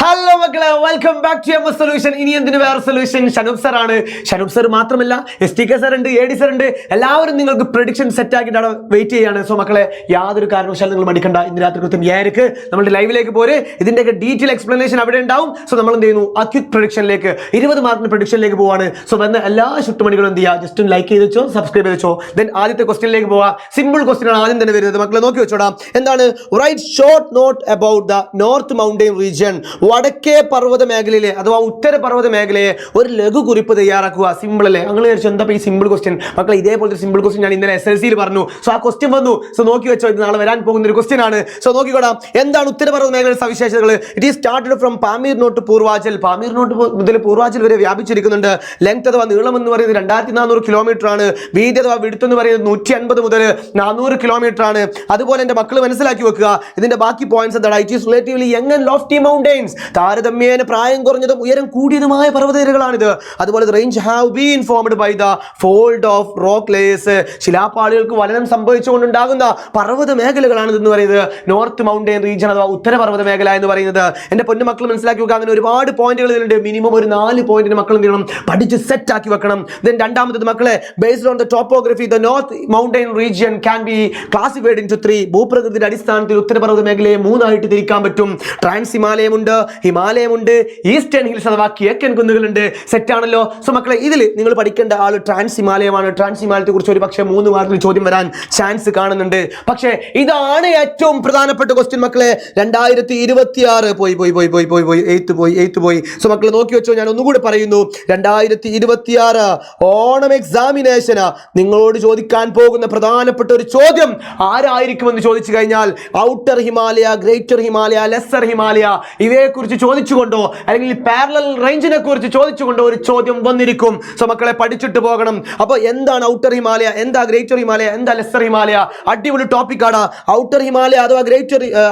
Hello മക്കളെ, welcome back to M solution. ഇനി എന്തിന് വേറെ സൊല്യൂഷൻ? ഷനൂബ് സർ ആണ്. ഷനൂബ് സർ മാത്രമല്ല, STK സർ ഉണ്ട്, AD സർ ഉണ്ട്. എല്ലാവരും നിങ്ങൾക്ക് പ്രഡിക്ഷൻ സെറ്റ് ആക്കിയിട്ടാണ് വെയിറ്റ് ചെയ്യാണ്. സോ മക്കളെ, യാതൊരു കാരണവശാലും നിങ്ങൾ മടിക്കണ്ട. ഇന്ന് രാത്രി കൃത്യം 7:00 നമ്മുടെ ലൈവിലേക്ക് പോര്. ഇതിന്റെയൊക്കെ ഡീറ്റെയിൽ എക്സ്പ്ലനേഷൻ അവിടെ ഉണ്ടാവും. സോ നമ്മൾ എന്ത് ചെയ്യുന്നു, അക്യൂട്ട് പ്രഡിക്ഷനിലേക്ക് 20 മാർക്കിന് പ്രഡിക്ഷനിലേക്ക് പോവാണ്. സോ വന്ന എല്ലാ ശുട്ടുമണികളും എന്ത് ചെയ്യുക, ജസ്റ്റ് ലൈക്ക് ചെയ്ത് വെച്ചോ, സബ്സ്ക്രൈബ് ചെയ്ത് വെച്ചോ. ദെൻ ആദ്യത്തെ ക്വസ്റ്റ്യനിലേക്ക് പോവാം. സിമ്പിൾ ക്വസ്റ്റ്യൻ ആണ് ആദ്യം തന്നെ വരുന്നത്. മക്കളെ നോക്കി വെച്ചോടാം. എന്താണ്? Write short note about the north mountain region. വടക്കേ പർവ്വത മേഖലയിലെ അഥവാ ഉത്തര പർവ്വത മേഖലയെ ഒരു ലഘു കുറിപ്പ് തയ്യാറാക്കുക. സിമ്പിൾ അല്ലേ? അങ്ങനെ വിചാരിച്ചു എന്താ ഈ സിമ്പിൾ ക്വസ്റ്റ്യൻ? മക്കളെ, ഇതേപോലത്തെ സിമ്പിൾ ക്വസ്റ്റ്യൻ ഞാൻ ഇന്നലെ SLC പറഞ്ഞു. സോ ആ ക്വസ്റ്റ്യൻ വന്നു. സോ നോക്കി വെച്ചോ, ഇത് നാളെ വരാൻ പോകുന്ന ഒരു ക്വസ്റ്റ്യൻ ആണ്. സോ നോക്കിക്കോടാം. എന്താണ് ഉത്തരപർവ്വത മേഖലയുടെ സവിശേഷതകൾ? It is started from Pamir knot Purvachal. Pamir knot മുതൽ പൂർവാചൽ വരെ വ്യാപിച്ചിരിക്കുന്നുണ്ട്. ലെങ്ത് അഥവാ നീളം എന്ന് പറയുന്നത് 2400 കിലോമീറ്റർ ആണ്. വീതി അഥവാ വിടുത്ത് എന്ന് പറയുന്നത് 150 മുതൽ 400 കിലോമീറ്റർ ആണ്. അതുപോലെ എന്റെ മക്കൾ മനസ്സിലാക്കി വെക്കുക, ഇതിന്റെ ബാക്കി പോയിന്റ്സ് എന്താണ്? It is relatively young and lofty mountains. താരതമ്യേന പ്രായം കുറഞ്ഞതും ഉയരം കൂടിയതുമായ പർവ്വതനിരകളാണിത്. അതുപോലെ range have been formed by the fold of rock layers. ശിലാപാളികൾക്ക് വലനം സംഭവിച്ചുകൊണ്ടുണ്ടാകുന്ന പർവ്വത മേഖലകളാണ് എന്ന് പറയുന്നത് നോർത്ത് മൗണ്ടൻ റീജിയൻ അഥവാ ഉത്തര പർവ്വത മേഖല എന്ന് പറയുന്നത്. എന്റെ പൊന്നു മക്കൾ മനസ്സിലാക്കി വെക്കുക. അങ്ങനെ ഒരുപാട് പോയിന്റുകൾ ഇതിലുണ്ട്. മിനിമം ഒരു 4 പോയിന്റിന് മക്കൾ എന്ത് ചെയ്യണം, പഠിച്ച് സെറ്റ് ആക്കി വെക്കണം. ദെൻ രണ്ടാമത്തത് മക്കളെ, based on the topography the north mountain region can be classified into 3. ഭൂപ്രകൃതിയുടെ അടിസ്ഥാനത്തിൽ ഉത്തരപർവ്വത മേഖലയെ 3 ആയിട്ട് തിരിക്കാൻ പറ്റും. ട്രാൻസ് ഹിമാലയമുണ്ട്, ഹിമാലയമുണ്ട്, ഈസ്റ്റേൺ ഹിൽസ് അഥവാ കിഴക്കൻ കുന്നുകളുണ്ട്. സെറ്റ് ആണല്ലോ? സോ മക്കളെ, ഇതിൽ നിങ്ങൾ പഠിക്കേണ്ട ആള് ട്രാൻസ് ഹിമാലയമാണ്. ട്രാൻസ് ഹിമാലയത്തെ കുറിച്ച് ഒരു പക്ഷേ 3 മാർക്കിന് ചോദ്യം വരാൻ ചാൻസ് കാണുന്നുണ്ട്. പക്ഷേ ഇതാണ് ഏറ്റവും പ്രധാനപ്പെട്ട ക്വസ്റ്റ്യൻ മക്കളെ. 2026 പോയി. സോ മക്കൾ നോക്കി വെച്ചോ, ഞാൻ ഒന്നുകൂടി പറയുന്നു. 2026 ഓണം എക്സാമിനേഷന് നിങ്ങളോട് ചോദിക്കാൻ പോകുന്ന പ്രധാനപ്പെട്ട ഒരു ചോദ്യം ആരായിരിക്കുമെന്ന് ചോദിച്ചു കഴിഞ്ഞാൽ, outer Himalaya, greater Himalaya, lesser Himalaya ഇവയെ കുറിച്ച് ചോദിച്ചുകൊണ്ടോ അല്ലെങ്കിൽ പാരലൽ റേഞ്ചിനെ കുറിച്ച് ചോദിച്ചുകൊണ്ടോ ഒരു ചോദ്യം വന്നിരിക്കും. സോ മക്കളെ, പഠിച്ചിട്ട് പോകണം. അപ്പൊ എന്താണ് ഔട്ടർ ഹിമാലയ, എന്താ ഗ്രേറ്റർ ഹിമാലയ, എന്താ ലെസ്സർ ഹിമാലയ? അടിപൊളി ടോപ്പിക് ആണ്. ഔട്ടർ ഹിമാലയ അഥവാ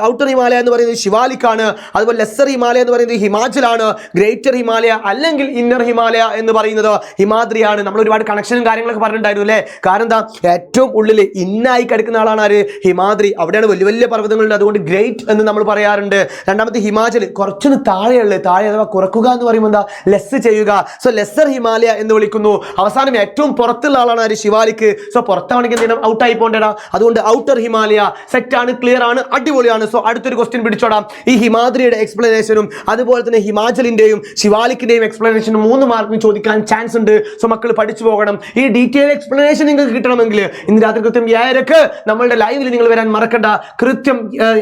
ഔട്ടർ ഹിമാലയ എന്ന് പറയുന്നത് ശിവാലിക്കാണ്. അതുപോലെ ലെസ്സർ ഹിമാലയ എന്ന് പറയുന്നത് ഹിമാചലാണ്. ഗ്രേറ്റർ ഹിമാലയ അല്ലെങ്കിൽ ഇന്നർ ഹിമാലയ എന്ന് പറയുന്നത് ഹിമാദ്രിയാണ്. നമ്മൾ ഒരുപാട് കണക്ഷനും കാര്യങ്ങളൊക്കെ പറഞ്ഞിട്ടുണ്ടായിരുന്നു അല്ലേ? കാരണം എന്താ, ഏറ്റവും ഉള്ളിൽ ഇന്നായി കിടക്കുന്ന ആളാണ് ആര്? ഹിമാദ്രി. അവിടെയാണ് വലിയ വലിയ പർവ്വതങ്ങളുണ്ട്. അതുകൊണ്ട് ഗ്രേറ്റ് എന്ന് നമ്മൾ പറയാറുണ്ട്. രണ്ടാമത്തെ ഹിമാചൽ കുറച്ചൊന്ന് താഴെയുള്ളത്, താഴെ അഥവാ കുറക്കുക എന്ന് പറയുമ്പോൾ എന്താ, ലെസ് ചെയ്യുക. സോ ലെസ്സർ ഹിമാലയ എന്ന് വിളിക്കുന്നു. അവസാനം ഏറ്റവും പുറത്തുള്ള ആളാണ് ആര്? ശിവാലിക്ക്. സോ പുറത്താണെങ്കിൽ എന്തെങ്കിലും ഔട്ടായി പോകേണ്ടടാ. അതുകൊണ്ട് ഔട്ടർ ഹിമാലയ സെറ്റ് ആണ്, ക്ലിയർ ആണ്, അടിപൊളിയാണ്. സോ അടുത്തൊരു ക്വസ്റ്റ്യൻ പിടിച്ചോടാം. ഈ ഹിമാദ്രിയുടെ എക്സ്പ്ലനേഷനും അതുപോലെ തന്നെ ഹിമാചലിന്റെയും ശിവാലിക്കിന്റെയും എക്സ്പ്ലനേഷനും 3 മാർക്കിന് ചോദിക്കാൻ ചാൻസ് ഉണ്ട്. സോ മക്കൾ പഠിച്ചു പോകണം. ഈ ഡീറ്റെയിൽ എക്സ്പ്ലനേഷൻ നിങ്ങൾക്ക് കിട്ടണമെങ്കിൽ ഇന്ന് രാത്രി കൃത്യം 7:00 നമ്മളുടെ ലൈവിൽ നിങ്ങൾ വരാൻ മറക്കണ്ട. കൃത്യം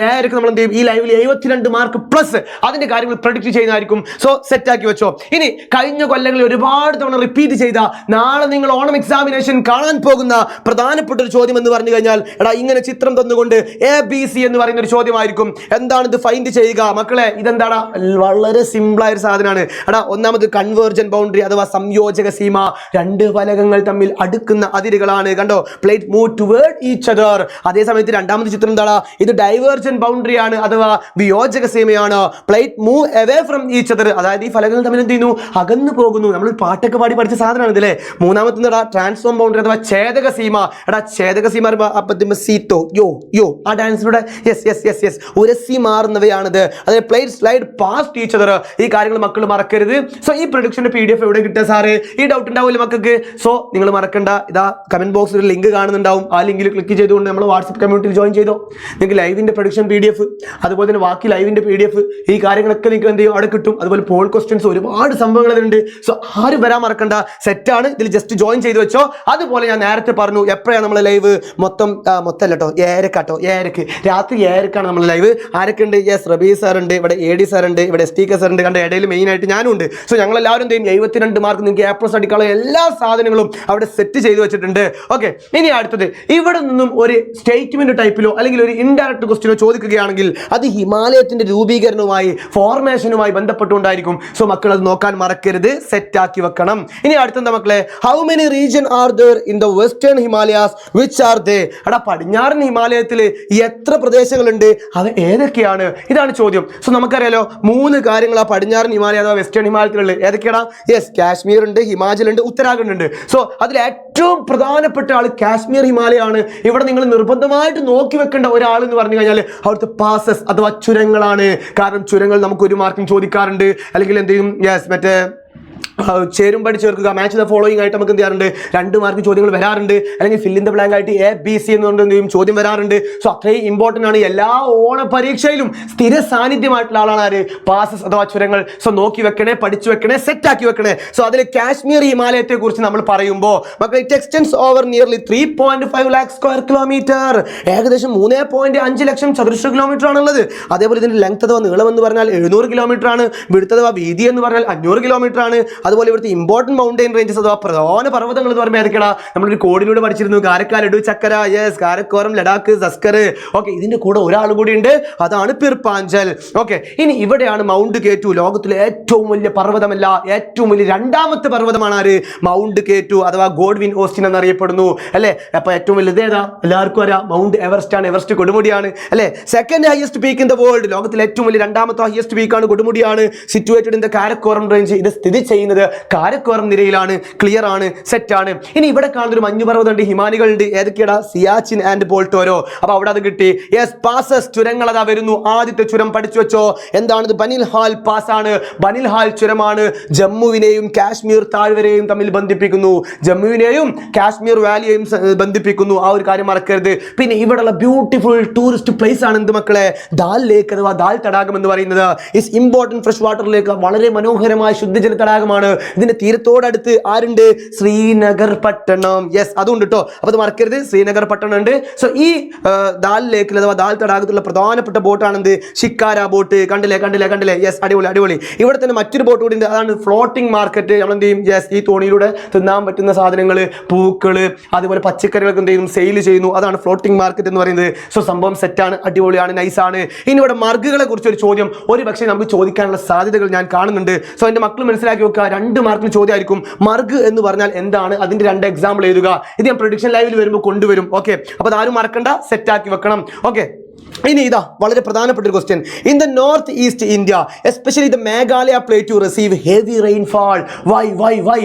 7:00 നമ്മൾ എന്ത് ചെയ്യും, ഈ ലൈവിൽ 72 മാർക്ക് പ്ലസ് അതിന്റെ കാര്യങ്ങൾ പ്രഡിക്റ്റ് ചെയ്യുന്നതായിരിക്കും. സോ സെറ്റ് ആക്കി വെച്ചോ. ഇനി കഴിഞ്ഞ കൊല്ലങ്ങളിൽ ഒരുപാട് തവണ റിപ്പീറ്റ് ചെയ്ത, നാളെ നിങ്ങൾ ഓണം എക്സാമിനേഷൻ കാണാൻ പോകുന്ന പ്രധാനപ്പെട്ട ഒരു ചോദ്യം എന്ന് പറഞ്ഞു കഴിഞ്ഞാൽ, എടാ ഇങ്ങനെ ചിത്രം തന്നുകൊണ്ട് ABC എന്ന് പറയുന്ന ഒരു ചോദ്യമായിരിക്കും. എന്താണ് ഇത് ഫൈൻഡ് ചെയ്യുക? മക്കളെ, ഇതെന്താണ്? വളരെ സിമ്പിൾ ആയ ഒരു സാധനമാണ്. എടാ, ഒന്നാമത് കൺവേർജൻ ബൗണ്ടറി അഥവാ സംയോജക സീമ. 2 ഫലകങ്ങൾ തമ്മിൽ അടുക്കുന്ന അതിരുകളാണ്. കണ്ടോ? Plate move toward each other. അതേ സമയത്ത് രണ്ടാമത്തെ ചിത്രം എന്താണ്? ഇത് ഡൈവേർജൻ ബൗണ്ടറി ആണ് അഥവാ വിയോജക സീമയാണ്. Plate move away from each other. അതായത് ഈ ഫലകങ്ങൾ തമ്മിൽ എന്ത് ചെയ്യുന്നു, അകന്നു പോകുന്നു. നമ്മൾ പാട്ടൊക്കെ പാടി പഠിച്ച സാധനമാണ് ഇതല്ലേ. മൂന്നാമത്തെ എന്താ? ട്രാൻസ്ഫോം ബൗണ്ടറി അഥവാ ഛേദക സീമ. എടാ, ഛേദക സീമ സീത്തോ യോ ആ ഡാൻസിലൂടെ യെസ് ഉരസി മാറുന്നവയാണിത്. അതായത് plate slide past each other. ഈ കാര്യങ്ങൾ മക്കൾ മറക്കരുത്. സോ ഈ പ്രൊഡക്ഷന്റെ PDF എവിടെ കിട്ടുക സാറ്? ഈ ഡൗട്ട് ഉണ്ടാവില്ല മക്കൾക്ക്. സോ നിങ്ങൾ മറക്കണ്ട. ഇതാ കമന്റ് ബോക്സിൽ ഒരു ലിങ്ക് കാണുന്നുണ്ടാവും. ആ ലിങ്കിൽ ക്ലിക്ക് ചെയ്തുകൊണ്ട് നമ്മൾ വാട്സ്ആപ്പ് കമ്മ്യൂണിറ്റിയിൽ ജോയിൻ ചെയ്തോ. നിങ്ങൾക്ക് ലൈവിന്റെ പ്രൊഡക്ഷൻ PDF, അതുപോലെ തന്നെ ബാക്കി ലൈവിന്റെ PDF, ഈ കാര്യങ്ങളൊക്കെ നിങ്ങൾക്ക് എന്ത് ചെയ്യും, അവിടെ കിട്ടും. അതുപോലെ പോൾ ക്വസ്റ്റ്യൻസ്, ഒരുപാട് സംഭവങ്ങൾ അതിലുണ്ട്. സോ ആരും വരാൻ മറക്കണ്ട. സെറ്റാണ്. ഇതിൽ ജസ്റ്റ് ജോയിൻ ചെയ്ത് വെച്ചോ. അതുപോലെ ഞാൻ നേരത്തെ പറഞ്ഞു, എപ്പോഴാണ് നമ്മൾ ലൈവ്? മൊത്തമല്ല കേട്ടോ, 7:00 രാത്രി 7:00 നമ്മൾ ലൈവ്. ആരൊക്കെ ഉണ്ട്? യെസ്, റബീ സാർ ഉണ്ട്, ഇവിടെ AD സാർ ഉണ്ട്, ഇവിടെ STK സാർ ഉണ്ട്. കണ്ട, ഇടയിൽ മെയിൻ ആയിട്ട് ഞാനും ഉണ്ട്. സോ ഞങ്ങളെല്ലാവരും എന്ത് ചെയ്യും, 72 മാർക്ക് നിങ്ങൾക്ക് A+ അടിക്കാനുള്ള എല്ലാ സാധനങ്ങളും അവിടെ സെറ്റ് ചെയ്ത് വെച്ചിട്ടുണ്ട്. ഓക്കെ, ഇനി അടുത്തത്, ഇവിടെ നിന്നും ഒരു സ്റ്റേറ്റ്മെന്റ് ടൈപ്പിലോ അല്ലെങ്കിൽ ഒരു ഇൻഡയറക്റ്റ് ക്വസ്റ്റ്യനോ ചോദിക്കുകയാണെങ്കിൽ അത് ഹിമാലയത്തിന്റെ രൂപീകരണവുമായി, ഫോർമേഷനുമായി ബന്ധപ്പെട്ടുകൊണ്ടായിരിക്കും. സോ മക്കൾ അത് നോക്കാൻ മറക്കരുത്, സെറ്റ് ആക്കി വെക്കണം. ഇനി അടുത്തെന്താ മക്കളെ? How many region are there in the western Himalayas, which are they? എടാ, പടിഞ്ഞാറൻ ഹിമാലയത്തിൽ എത്ര പ്രദേശങ്ങളുണ്ട്, അത് ഏതൊക്കെയാണ്? ഇതാണ് ചോദ്യം. സോ നമുക്കറിയാലോ 3 കാര്യങ്ങൾ ആ പടിഞ്ഞാറൻ ഹിമാലയ അഥവാ വെസ്റ്റേൺ ഹിമാലയത്തിലുള്ളത്. ഏതൊക്കെയാണ്? യെസ്, കാശ്മീർ ഉണ്ട്, ഹിമാചൽ ഉണ്ട്, ഉത്തരാഖണ്ഡ് ഉണ്ട്. സോ അതിൽ ഏറ്റവും പ്രധാനപ്പെട്ട ആൾ കാശ്മീർ ഹിമാലയാണ്. ഇവിടെ നിങ്ങൾ നിർബന്ധമായിട്ട് നോക്കി വെക്കേണ്ട ഒരാൾ എന്ന് പറഞ്ഞു കഴിഞ്ഞാൽ അവിടുത്തെ പാസസ് അഥവാ ചുരങ്ങളാണ്. കാരണം ചുരങ്ങൾ നമുക്ക് 1 മാർക്കും ചോദിക്കാറുണ്ട്. അല്ലെങ്കിൽ എന്ത് ചെയ്യും, യെസ് മറ്റേ ചേരും പടി ചേർക്കുക, മാച്ച് ദ ഫോളോയിങ് ആയിട്ട് നമുക്ക് എന്ത് ചെയ്യാറുണ്ട്, 2 മാർക്ക് ചോദ്യങ്ങൾ വരാറുണ്ട്. അല്ലെങ്കിൽ ഫിൽ ഇൻ ദ ബ്ലാങ്ക് ആയിട്ട് ABC എന്നുകൊണ്ട് എന്ത് ചെയ്യും ചോദ്യം വരാറുണ്ട്. സോ അത്രയും ഇമ്പോർട്ടൻ്റ് ആണ്. എല്ലാ ഓണ പരീക്ഷയിലും സ്ഥിര സാന്നിധ്യമായിട്ടുള്ള ആളാണ് ആര്, പാസസ് അഥവാ ചുരങ്ങൾ. സോ നോക്കി വെക്കണേ, പഠിച്ചു വെക്കണേ, സെറ്റ് ആക്കി വെക്കണേ. സോ അതിൽ കാശ്മീർ ഹിമാലയത്തെ കുറിച്ച് നമ്മൾ പറയുമ്പോൾ മക്കളെ it extends over nearly 3.5 lakh square kilometre, ഏകദേശം 3.5 ലക്ഷം ചതുരശ്ര കിലോമീറ്റർ ആണുള്ളത്. അതേപോലെ ഇതിന്റെ ലെങ്ത് അഥവാ നീളം എന്ന് പറഞ്ഞാൽ 700 കിലോമീറ്റർ ആണ്. വിടുത്ത് അഥവാ വീതി എന്ന് പറഞ്ഞാൽ 500 കിലോമീറ്റർ ആണ്. അതുപോലെ ഇവിടുത്തെ ഇമ്പോർട്ടന്റ് മൗണ്ടൈൻ റേഞ്ചസ് അഥവാ പ്രധാന പർവ്വതങ്ങൾ എന്ന് പറയുമ്പോൾ ഏതൊക്കെയാണ്, നമ്മളൊരു കോഡിലൂടെ പഠിച്ചിരുന്നു, കാരക്കാൽ, എടു, ചക്കര, യെസ് കാരക്കോറം, ലഡാക്ക്, സസ്കർ. ഓക്കെ, ഇതിന്റെ കൂടെ ഒരാളും കൂടി ഉണ്ട്, അതാണ് പിർപ്പാഞ്ചൽ. ഓക്കെ, ഇനി ഇവിടെയാണ് മൗണ്ട് K2, ലോകത്തിലെ ഏറ്റവും വലിയ പർവ്വതമല്ല, ഏറ്റവും വലിയ 2ാമത്തെ പർവ്വതമാണ് ആര്, മൗണ്ട് K2 അഥവാ ഗോഡ്വിൻ ഓസ്റ്റിൻ എന്നറിയപ്പെടുന്നു അല്ലെ. അപ്പൊ ഏറ്റവും വലുത് ഏതാ, എല്ലാവർക്കും അറിയാം, മൗണ്ട് എവറസ്റ്റ് ആണ്. എവറസ്റ്റ് കൊടുമുടിയാണ് അല്ലെ. Second highest peak in the world, ലോകത്തിലെ ഏറ്റവും വലിയ 2ാമത്തെ ഹയസ്റ്റ് പീക്കാണ്, കൊടുമുടിയാണ്. Situated in the Karakoram range, ഇത് സ്ഥിതി ചെയ്യുന്നത് കാരക്കോറം നിരയിലാണ്. ക്ലിയർ ആണ്, സെറ്റ് ആണ്. ഇനി ഇവിടെ കാണുന്ന ഒരു മഞ്ഞുപർവ്വതം ഉണ്ട്, ഹിമാനികളുണ്ട്. ഏതൊക്കെയാണ്, സിയാച്ചിൻ ആൻഡ് പോൾട്ടോരോ. അപ്പൊ അവിടെ അത് കിട്ടി. യെസ്, പാസസ് ചുരങ്ങൾ അതാ വരുന്നു. ആദ്യത്തെ ചുരം പഠിച്ചു വെച്ചോ, എന്താണിത്, ബനിൽഹാൽ പാസ് ആണ്. ബനിൽഹാൽ ചുരമാണ് ജമ്മുവിനെയും കാശ്മീർ താഴ്വരയെയും തമ്മിൽ ബന്ധിപ്പിക്കുന്നു. ജമ്മുവിനെയും കാശ്മീർ വാലിയെയും ബന്ധിപ്പിക്കുന്നു. ആ ഒരു കാര്യം മറക്കരുത്. പിന്നെ ഇവിടെയുള്ള ബ്യൂട്ടിഫുൾ ടൂറിസ്റ്റ് പ്ലേസ് ആണ് എന്ത് മക്കളെ, ദാൽ ലേക്ക് അഥവാ ദാൽ തടാകം എന്ന് പറയുന്നത്. Is important fresh water lake, വളരെ മനോഹരമായ ശുദ്ധജല തടാകമാണ്. ഇതിന്റെ തീരത്തോടടുത്ത് ആരുണ്ട്, ശ്രീനഗർ പട്ടണം. യെസ്, അതുകൊണ്ട് കേട്ടോ, അപ്പൊ അത് മറക്കരുത്, ശ്രീനഗർ പട്ടണം ഉണ്ട്. സോ ഈ ദാൽ ലേക്കിൽ അഥവാ ദാൽ തടാകത്തിലുള്ള പ്രധാനപ്പെട്ട ബോട്ടാണ് എന്ത്, ഷിക്കാര ബോട്ട്. കണ്ടില്ലേ കണ്ടില്ലേ കണ്ടില്ലേ, യെസ്, അടിപൊളി അടിപൊളി. ഇവിടെ തന്നെ മറ്റൊരു ബോട്ട് കൂടി ഉണ്ട്, അതാണ് ഫ്ലോട്ടിംഗ് മാർക്കറ്റ്. നമ്മൾ എന്ത് ചെയ്യും, യെസ്, ഈ തോണിയിലൂടെ തിന്നാൻ പറ്റുന്ന സാധനങ്ങൾ, പൂക്കള്, അതുപോലെ പച്ചക്കറികളൊക്കെ എന്ത് ചെയ്യുന്നു, സെയിൽ ചെയ്യുന്നു. അതാണ് ഫ്ലോട്ടിംഗ് മാർക്കറ്റ് എന്ന് പറയുന്നത്. സോ സംഭവം സെറ്റാണ്, അടിപൊളിയാണ്, നൈസാണ്. ഇനി ഇവിടെ മർഗുകളെ കുറിച്ച് ഒരു ചോദ്യം ഒരു പക്ഷേ നമുക്ക് ചോദിക്കാനുള്ള സാധ്യതകൾ ഞാൻ കാണുന്നുണ്ട്. സോ എൻ്റെ മക്കൾ മനസ്സിലാക്കി വെക്കുക, 2 മാർക്കിന് ചോദ്യമായിരിക്കും. മർഗ് എന്ന് പറഞ്ഞാൽ എന്താണ്, അതിന്റെ 2 എക്സാമ്പിൾ എഴുതുക. ഇത് ഞാൻ പ്രൊഡിക്ഷൻ ലൈവിൽ വരുമ്പോൾ കൊണ്ടുവരും. ഓക്കെ, അപ്പൊ അതാരും മറക്കണ്ട, സെറ്റ് ആക്കി വെക്കണം. ഓക്കെ, ഇനി ഇതാ വളരെ പ്രധാനപ്പെട്ട ഒരു question. In the north east India especially the Meghalaya plateau receive heavy rainfall. Why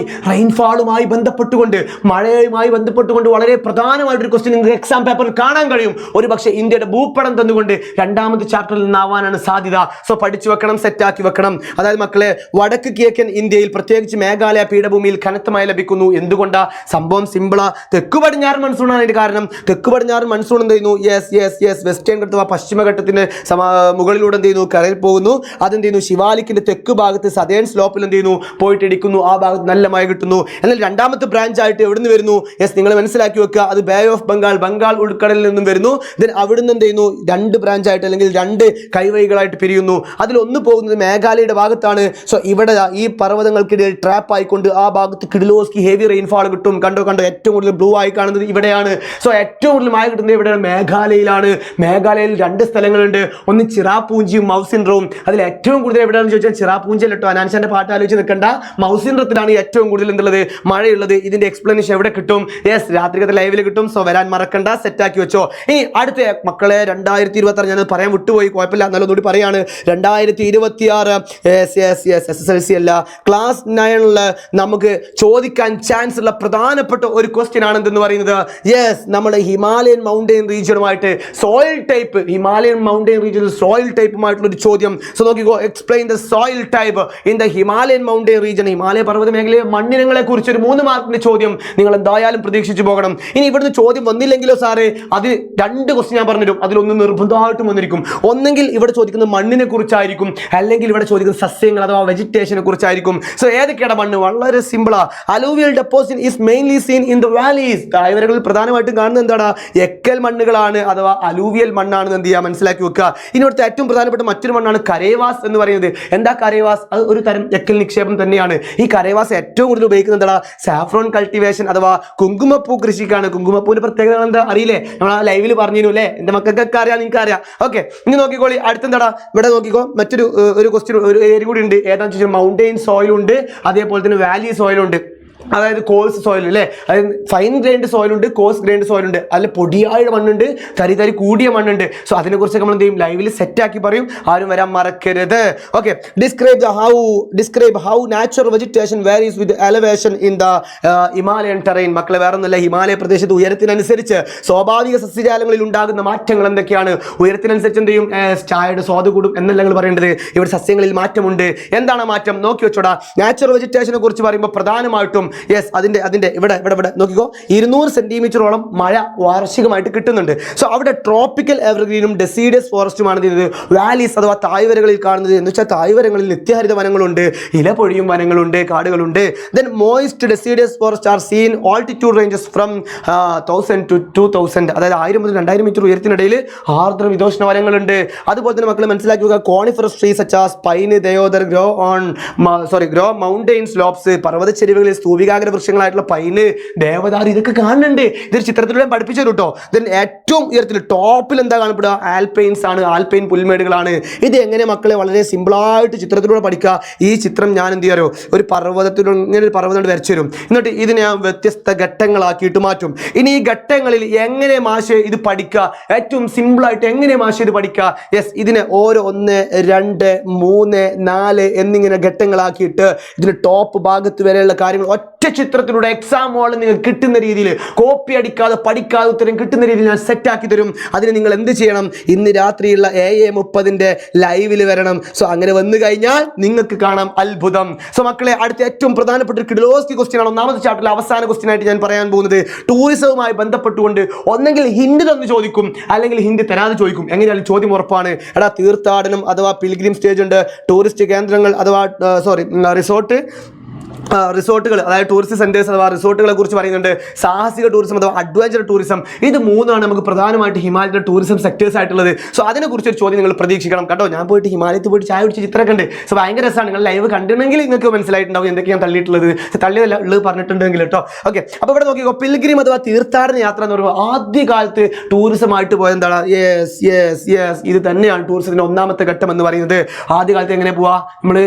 റെയിൻഫാളുമായി ബന്ധപ്പെട്ടുകൊണ്ട്, മഴയുമായി ബന്ധപ്പെട്ടുകൊണ്ട് വളരെ പ്രധാനമായിട്ടൊരു ക്വസ്റ്റ്യൻ നിങ്ങൾക്ക് എക്സാം പേപ്പറിൽ കാണാൻ കഴിയും. ഒരു പക്ഷേ ഇന്ത്യയുടെ ഭൂപടം തന്നുകൊണ്ട് 2ാമത്തെ ചാപ്റ്ററിൽ നിന്നാവാനാണ് സാധ്യത. സോ പഠിച്ചു വെക്കണം, സെറ്റാക്കി വെക്കണം. അതായത് മക്കളെ, വടക്ക് കിഴക്കൻ ഇന്ത്യയിൽ പ്രത്യേകിച്ച് മേഘാലയ പീഠഭൂമിയിൽ കനത്ത മഴ ലഭിക്കുന്നു. എന്തുകൊണ്ടാ, സംഭവം സിമ്പിളാ, തെക്ക് പടിഞ്ഞാറൻ മൺസൂൺ ആണ് ഇതിന്റെ കാരണം. തെക്ക് പടിഞ്ഞാറൻ മൺസൂൺ എന്ത് ചെയ്യുന്നു, യെസ് വെസ്റ്റേൺ പശ്ചിമഘട്ടത്തിന്റെ മുകളിലൂടെ എന്ത് ചെയ്യുന്നു, കരയിൽ പോകുന്നു. അതെന്ത് ചെയ്യുന്നു, ശിവാലിക്കിന്റെ തെക്ക് ഭാഗത്ത് സദേൺ സ്ലോപ്പിൽ എന്ത് ചെയ്യുന്നു, പോയിട്ട് ഇടിക്കുന്നു. ആ ഭാഗത്ത് നല്ല മഴ കിട്ടുന്നു. എന്നാൽ 2ാമത്തെ ബ്രാഞ്ച് ആയിട്ട് എവിടെ നിന്ന് വരുന്നു, യെസ് നിങ്ങൾ മനസ്സിലാക്കി വെക്കുക, അത് ബേ ഓഫ് ബംഗാൾ ഉൾക്കടലിൽ നിന്നും വരുന്നു. ദെൻ അവിടുന്ന് എന്ത് ചെയ്യുന്നു, 2 ബ്രാഞ്ച് ആയിട്ട് അല്ലെങ്കിൽ 2 കൈവഴികളായിട്ട് പിരിയുന്നു. അതിലൊന്ന് പോകുന്നത് മേഘാലയയുടെ ഭാഗത്താണ്. സോ ഇവിടെ ഈ പർവ്വതങ്ങൾക്കിടയിൽ ട്രാപ്പ് ആയിക്കൊണ്ട് ആ ഭാഗത്ത് കിഡിലോസ്കി ഹെവി റെയിൻഫാൾ കിട്ടും. കണ്ടോ ഏറ്റവും കൂടുതൽ ബ്ലൂ ആയി കാണുന്നത് ഇവിടെയാണ്. സോ ഏറ്റവും കൂടുതൽ മഴ കിട്ടുന്നത് ഇവിടെയാണ്, മേഘാലയയിലാണ്. മേഘാലയയിൽ 2 സ്ഥലങ്ങളുണ്ട്, ഒന്ന് ചിറാപൂഞ്ചിയും മൗസിൻഡ്രവും. അതിൽ ഏറ്റവും കൂടുതൽ എവിടെയാണെന്ന് ചോദിച്ചാൽ ചിറാപൂഞ്ചിൽ കേട്ടോ. അനാൻഷാന്റെ പാട്ട് ആലോചിച്ച് നിൽക്കണ്ട, മൗസിൻഡ്രത്തിലാണ് ഏറ്റവും കൂടുതൽ എന്തുള്ളത്, മഴയുള്ളത്. ഇതിന്റെ എക്സ്പ്ലനേഷൻ എവിടെ കിട്ടും, യെസ് രാത്രികത്തെ ലൈവിൽ കിട്ടും. സോ വരാൻ മറക്കണ്ട, സെറ്റാക്കി വെച്ചോ. ഇനി അടുത്ത മക്കളെ 2026 ഞാൻ പറയാൻ വിട്ടുപോയി, കുഴപ്പമില്ല, എന്നാലും ഒന്നുകൂടി പറയാണ്. 2026 SSLC അല്ല, ക്ലാസ് 9 നമുക്ക് ചോദിക്കാൻ ചാൻസ് ഉള്ള പ്രധാനപ്പെട്ട ഒരു ക്വസ്റ്റ്യൻ ആണ് എന്തെന്ന് പറയുന്നത്, യെസ് നമ്മുടെ ഹിമാലയൻ മൗണ്ടൈൻ റീജിയനുമായിട്ട് സോയിൽ ടൈപ്പ്, ഹിമാലയൻ മൗണ്ടൈൻ റീജിയനിൽ സോയിൽ ടൈപ്പുമായിട്ടുള്ള ഒരു ചോദ്യം. സോ നോക്കിക്കോ, explain the soil type in the Himalayan mountain region. Himalaya പർവ്വത മേഖലയിലെ മണ്ണിനങ്ങളെ കുറിച്ച് ഒരു 3 മാർക്കിന്റെ ചോദ്യം നിങ്ങൾ എന്തായാലും പ്രതീക്ഷിച്ചു പോകണം. ഇനി ഇവിടുന്ന് ചോദ്യം വന്നില്ലെങ്കിലോ സാറേ, അത് 2 ക്വസ്റ്റ്യൻ ഞാൻ പറഞ്ഞുതരും, അതിലൊന്ന് നിർബന്ധമായിട്ടും വന്നിരിക്കും. ഒന്നെങ്കിൽ ഇവിടെ ചോദിക്കുന്നത് മണ്ണിനെ കുറിച്ചായിരിക്കും, അല്ലെങ്കിൽ ഇവിടെ ചോദിക്കുന്നത് സസ്യങ്ങൾ അഥവാ വെജിറ്റേഷനെ കുറിച്ചായിരിക്കും. സോ ഏതൊക്കെയാണ് മണ്ണ്, വളരെ സിമ്പിളാ. Alluvial deposit is mainly seen in the valleys. താഴ്വരകളിൽ പ്രധാനമായിട്ടും കാണുന്നത് എന്താണ്, എക്കൽ മണ്ണുകളാണ് അഥവാ അലൂവിയൽ മണ്ണാണെന്ന് എന്ത് ചെയ്യുക, മനസ്സിലാക്കി വെക്കുക. ഇനി ഇവിടുത്തെ ഏറ്റവും പ്രധാനപ്പെട്ട മറ്റൊരു മണ്ണാണ് കരേവാസ് എന്ന് പറയുന്നത്. എന്താ കരേവാസ്, അത് ഒരു തരം എക്കൽ നിക്ഷേപം തന്നെയാണ്. ഈ കരേവാസ് ഏറ്റവും കൂടുതൽ ഉപയോഗിക്കുന്നത് എന്താണ്, സാഫ്രോൺ കൾട്ടിവേഷൻ അഥവാ കുങ്കുമപ്പൂ കൃഷിക്കാണ്. കുങ്കുമപ്പൂവിന്റെ പ്രത്യേകത എന്താ അറിയില്ലേ, നമ്മൾ ആ ലൈവിൽ പറഞ്ഞിരുന്നു അല്ലേ, എന്റെ മക്കൾക്കൊക്കെ അറിയാം, നിങ്ങൾക്ക് അറിയാം. ഓക്കെ, ഇനി നോക്കിക്കോളി, അടുത്തെന്താടാ, ഇവിടെ നോക്കിക്കോ, മറ്റൊരു ഒരു ക്വസ്റ്റ്യൻ, ഒരു ഏരിയ കൂടി ഉണ്ട്. ഏതാണെന്ന് വെച്ചാൽ മൗണ്ടെയിൻ സോയിൽ ഉണ്ട്, അതേപോലെ തന്നെ വാലി സോയിൽ ഉണ്ട്. അതായത് കോഴ്സ് സോയിൽ അല്ലേ, അതായത് ഫൈൻ ഗ്രൈൻഡ് സോയിലുണ്ട്, കോഴ്സ് ഗ്രൈൻഡ് സോയിലുണ്ട്, അതിൽ പൊടിയായ മണ്ണുണ്ട്, തരി കൂടിയ മണ്ണുണ്ട്. സോ അതിനെക്കുറിച്ചൊക്കെ നമ്മൾ എന്ത് ചെയ്യും, ലൈവിൽ സെറ്റാക്കി പറയും, ആരും വരാൻ മറക്കരുത്. Okay, describe how natural vegetation varies with elevation in the Himalayan terrain. മക്കളെ വേറെ ഒന്നുമില്ല, ഹിമാലയ പ്രദേശത്ത് ഉയരത്തിനനുസരിച്ച് സ്വാഭാവിക സസ്യജാലങ്ങളിൽ ഉണ്ടാകുന്ന മാറ്റങ്ങൾ എന്തൊക്കെയാണ്, ഉയരത്തിനനുസരിച്ച് എന്ത് ചെയ്യും, ചായയുടെ സ്വാദ് കൂടും എന്നല്ല നിങ്ങൾ പറയേണ്ടത്. ഇവിടെ സസ്യങ്ങളിൽ മാറ്റമുണ്ട്. എന്താണ് മാറ്റം നോക്കി വെച്ചോടാ. നാച്ചുറൽ വെജിറ്റേഷനെ കുറിച്ച് പറയുമ്പോൾ പ്രധാനമായിട്ടും യെസ് അതിന്റെ ഇവിടെ നോക്കിക്കോ, 200 സെന്റിമീറ്ററോളം മഴ വാർഷികമായിട്ട് കിട്ടുന്നുണ്ട്. സോ അവിടെ ട്രോപ്പിക്കൽ എവർഗ്രീനും ഡെസീഡിയസ് ഫോറസ്റ്റുമാണ് ഇത് വാലീസ് അഥവാ തായ്വരകളിൽ കാണുന്നത്. എന്ന് വെച്ചാൽ തായ്വരങ്ങളിൽ നിത്യഹരിത വനങ്ങളുണ്ട്, ഇല പൊഴിയും വനങ്ങളുണ്ട്, കാടുകളുണ്ട്. Then moist deciduous forest are seen altitude ranges from 1000 to 2000, അതായത് 1000 മുതൽ 2000 മീറ്റർ ഉയരത്തിനിടയിൽ ആർദ്ര മിതോഷ്ണ വനങ്ങളുണ്ട്. അതുപോലെ തന്നെ മക്കളെ മനസ്സിലാക്കി വെക്കുക, coniferous trees such as pine, deodar grow mountain slopes, പർവ്വതച്ചെരിവുകളിൽ സ്തൂപികാഗ്ര വൃക്ഷങ്ങളായിട്ടുള്ള പൈന്, ദേവദാരി, ഇതൊക്കെ കാണുന്നുണ്ട്. ഇതൊരു ചിത്രത്തിലൂടെ പഠിപ്പിച്ചു തരും കേട്ടോ. ദെൻ ഏറ്റവും ഉയരത്തിൽ ടോപ്പിൽ എന്താ കാണപ്പെടുക, ആൽപൈൻസ് ആണ്, ആൽപൈൻ പുൽമേടുകളാണ്. ഇത് എങ്ങനെ മക്കളെ വളരെ സിമ്പിളായിട്ട് ചിത്രത്തിലൂടെ പഠിക്കുക. ഈ ചിത്രം ഞാൻ എന്ത് ചെയ്യാറോ, ഒരു പർവ്വതത്തിലൂടെ ഇങ്ങനെ ഒരു പർവ്വതം വരച്ചു തരും, എന്നിട്ട് ഇതിനെ ഞാൻ വ്യത്യസ്ത ഘട്ടങ്ങളാക്കിയിട്ട് മാറ്റും. ഇനി ഈ ഘട്ടങ്ങളിൽ എങ്ങനെ മാഷ് ഇത് പഠിക്കുക, ഏറ്റവും സിമ്പിളായിട്ട് എങ്ങനെ മാഷ് ഇത് പഠിക്കുക. യെസ്, ഇതിനെ ഓരോ 1, 2, 3, 4 എന്നിങ്ങനെ ഘട്ടങ്ങളാക്കിയിട്ട് ഇതിന് ടോപ്പ് ഭാഗത്ത് വരെയുള്ള കാര്യങ്ങൾ ഒറ്റ ചിത്രത്തിലൂടെ എക്സാം ഹോളിൽ നിങ്ങൾക്ക് കിട്ടുന്ന രീതിയിൽ, കോപ്പി അടിക്കാതെ പഠിക്കാതെ ഉത്തരം കിട്ടുന്ന രീതിയിൽ ഞാൻ സെറ്റാക്കി തരും. അതിന് നിങ്ങൾ എന്ത് ചെയ്യണം, ഇന്ന് രാത്രിയുള്ള 7:30 ലൈവിൽ വരണം. സോ അങ്ങനെ വന്നു കഴിഞ്ഞാൽ നിങ്ങൾക്ക് കാണാം അത്ഭുതം. സോ മക്കളെ, അടുത്ത ഏറ്റവും പ്രധാനപ്പെട്ട ഒരു കിഡിലോസ്കി ക്വസ്റ്റ്യൻ ആണ്, ഒന്നാമത്തെ ചാപ്റ്ററിലെ അവസാന ക്വസ്റ്റ്യൻ ആയിട്ട് ഞാൻ പറയാൻ പോകുന്നത്. ടൂറിസവുമായി ബന്ധപ്പെട്ടുകൊണ്ട് ഒന്നെങ്കിൽ ഹിന്റ് തന്ന് ചോദിക്കും, അല്ലെങ്കിൽ ഹിന്റ് തരാതെ ചോദിക്കും. എങ്ങനെയാലും ചോദ്യം ഉറപ്പാണ്. എടാ, തീർത്ഥാടനം അഥവാ പിൽഗ്രിം സ്റ്റേജ് ഉണ്ട്, ടൂറിസ്റ്റ് കേന്ദ്രങ്ങൾ അഥവാ റിസോർട്ടുകൾ, അതായത് ടൂറിസ്റ്റ് സെന്റേഴ്സ് അഥവാ റിസോർട്ടുകളെ കുറിച്ച് പറയുന്നുണ്ട്, സാഹസിക ടൂറിസം അഥവാ അഡ്വഞ്ചർ ടൂറിസം. ഇത് മൂന്നാണ് നമുക്ക് പ്രധാനമായിട്ട് ഹിമാലയത്തിലെ ടൂറിസം സെക്ടേഴ്സ് ആയിട്ടുള്ളത്. സോ അതിനെക്കുറിച്ച് ഒരു ചോദ്യം നിങ്ങൾ പ്രതീക്ഷിക്കണം കേട്ടോ. ഞാൻ പോയിട്ട് ഹിമാലയത്തിൽ പോയിട്ട് ചായ കുടിച്ച് ചിത്രമൊക്കെ ഉണ്ട്. സോ ഭയങ്കര രസമാണ്. നിങ്ങൾ ലൈവ് കണ്ടിട്ടുണ്ടെങ്കിൽ നിങ്ങൾക്ക് മനസ്സിലായിട്ടുണ്ടാവും എന്തൊക്കെയാണ് തള്ളിയിട്ടുള്ളത്, തള്ളിയതല്ല ഉള്ളത് പറഞ്ഞിട്ടുണ്ടെങ്കിൽ കേട്ടോ. ഓക്കെ, അപ്പോൾ ഇവിടെ നോക്കിക്കോ, പിൽഗ്രിം അഥവാ തീർത്ഥാടന യാത്ര എന്ന് പറയുമ്പോൾ ആദ്യകാലത്ത് ടൂറിസമായിട്ട് പോയ എന്താണ്, ഇത് തന്നെയാണ് ടൂറിസത്തിന്റെ ഒന്നാമത്തെ ഘട്ടം എന്ന് പറയുന്നത്. ആദ്യകാലത്ത് എങ്ങനെ പോവാ, നമ്മൾ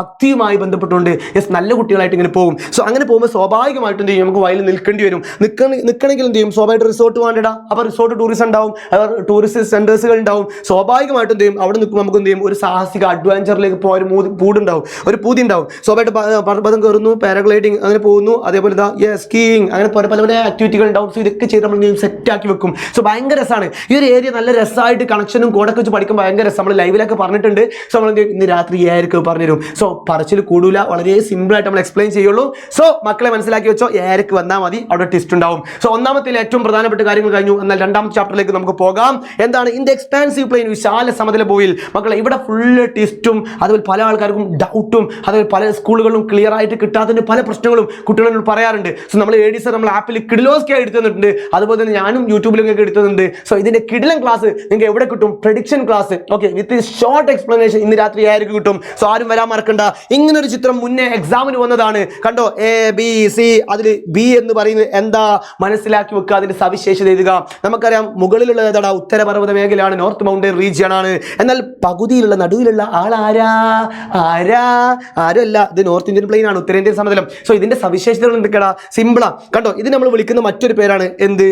ഭക്തിയുമായി ബന്ധപ്പെട്ടുകൊണ്ട് നല്ല കുട്ടികളായിട്ട് ഇങ്ങനെ പോകും. സോ അങ്ങനെ പോകുമ്പോൾ സ്വാഭാവികമായിട്ടും എന്ത് ചെയ്യും, നമുക്ക് വയലിൽ നിൽക്കേണ്ടി വരും. നിൽക്കണമെങ്കിൽ എന്ത് ചെയ്യും, സ്വാഭാവികമായിട്ട് റിസോർട്ട് വേണ്ടിടാ. അപ്പോൾ റിസോർട്ട് ടൂറിസം ഉണ്ടാവും, ടൂറിസ്റ്റ് സെന്റേഴ്സുകൾ ഉണ്ടാവും. സ്വാഭാവികമായിട്ടും എന്ത് ചെയ്യും, അവിടെ നിൽക്കുമ്പോൾ നമുക്ക് എന്ത് ചെയ്യും, ഒരു സാഹസിക അഡ്വഞ്ചറിലേക്ക് പോകാൻ ഒരു പൂതി ഉണ്ടാവും. സ്വാഭാവികമായിട്ട് പർവ്വതം കയറുന്നു, പാരഗ്ലൈഡിങ് അങ്ങനെ പോകുന്നു, അതേപോലെ സ്കീയിങ്, അങ്ങനെ പല പല ആക്ടിവിറ്റികൾ ഉണ്ടാവും. സോ ഇതൊക്കെ ചെയ്ത് നമ്മൾ സെറ്റാക്കി വെക്കും. സോ ഭയങ്കര രസമാണ്. ഈ ഒരു ഏരിയ നല്ല രസമായിട്ട് കണക്ഷനും കോഡൊക്കെ വെച്ച് പഠിക്കുമ്പോൾ ഭയങ്കര രസം. നമ്മൾ ലൈവിലൊക്കെ പറഞ്ഞിട്ടുണ്ട്. സോ നമ്മൾ ഇന്ന് രാത്രി 7 പറഞ്ഞുതരും. സോ പറച്ചിൽ കൂടൂല, വളരെ സിമ്പിളായിട്ട് നമ്മൾ എക്സ്പ്ലെയിൻ ചെയ്യുള്ളൂ. സോ മക്കളെ മനസ്സിലാക്കി വെച്ചോ, 7 വന്നാൽ മതി, അവിടെ ടെസ്റ്റ് ഉണ്ടാവും. സോ ഒന്നാമത്തെ ഏറ്റവും പ്രധാനപ്പെട്ട കാര്യങ്ങൾ കഴിഞ്ഞു. എന്നാൽ രണ്ടാമത്തെ ചാപ്റ്ററിലേക്ക് നമുക്ക് പോകാം. എന്താണ് ഇൻ ദ എക്സ്പാൻസീവ് പ്ലെയിൻ, വിശാല സമതല ഭൂമിയിൽ. മക്കളെ ഇവിടെ ഫുള്ള് ടെസ്റ്റും, അതുപോലെ പല ആൾക്കാർക്കും ഡൗട്ടും, അതുപോലെ പല സ്കൂളുകളിലും ക്ലിയർ ആയിട്ട് കിട്ടാത്തതിന്റെ പല പ്രശ്നങ്ങളും കുട്ടികളോട് പറയാറുണ്ട്. സോ നമ്മൾ AD സർ നമ്മൾ ആപ്പിൽ കിഡിലോസ്കി ആയി എടുത്തിട്ടുണ്ട്, അതുപോലെ തന്നെ ഞാനും യൂട്യൂബിലൊക്കെ എടുത്തിട്ടുണ്ട്. സോ ഇതിന്റെ കിഡിലൻ ക്ലാസ് നിങ്ങൾക്ക് എവിടെ കിട്ടും, പ്രഡിക്ഷൻ ക്ലാസ്, ഓക്കെ, വിത്ത് ഷോർട്ട് എക്സ്പ്ലനേഷൻ ഇന്ന് രാത്രി 7 കിട്ടും. സോ ആരും വരാൻ മറക്കണ്ട. ഇങ്ങനൊരു ചിത്രം മുന്നേ എക്സാമിന് വന്നതാണ് കണ്ടോ, ABC, അതിൽ B എന്ന് പറയുന്നത് എന്താ മനസ്സിലാക്കി വെക്കുക, അതിന്റെ സവിശേഷത എഴുതുക. നമുക്കറിയാം മുകളിലുള്ള ഏതാ, ഉത്തരപർവ്വത മേഖലയാണ്, നോർത്ത് മൗണ്ടൻ റീജിയൻ ആണ്. എന്നാൽ പകുതിയിലുള്ള നടുവിലുള്ള ആൾ ആരല്ല, ഇത് നോർത്ത് ഇന്ത്യൻ പ്ലെയിൻ ആണ്, ഉത്തരേന്ത്യൻ സമതലം. സോ ഇതിന്റെ സവിശേഷതകൾ എന്തൊക്കെയാ, സിമ്പിളാ കണ്ടോ. ഇത് നമ്മൾ വിളിക്കുന്ന മറ്റൊരു പേരാണ് എന്ത്,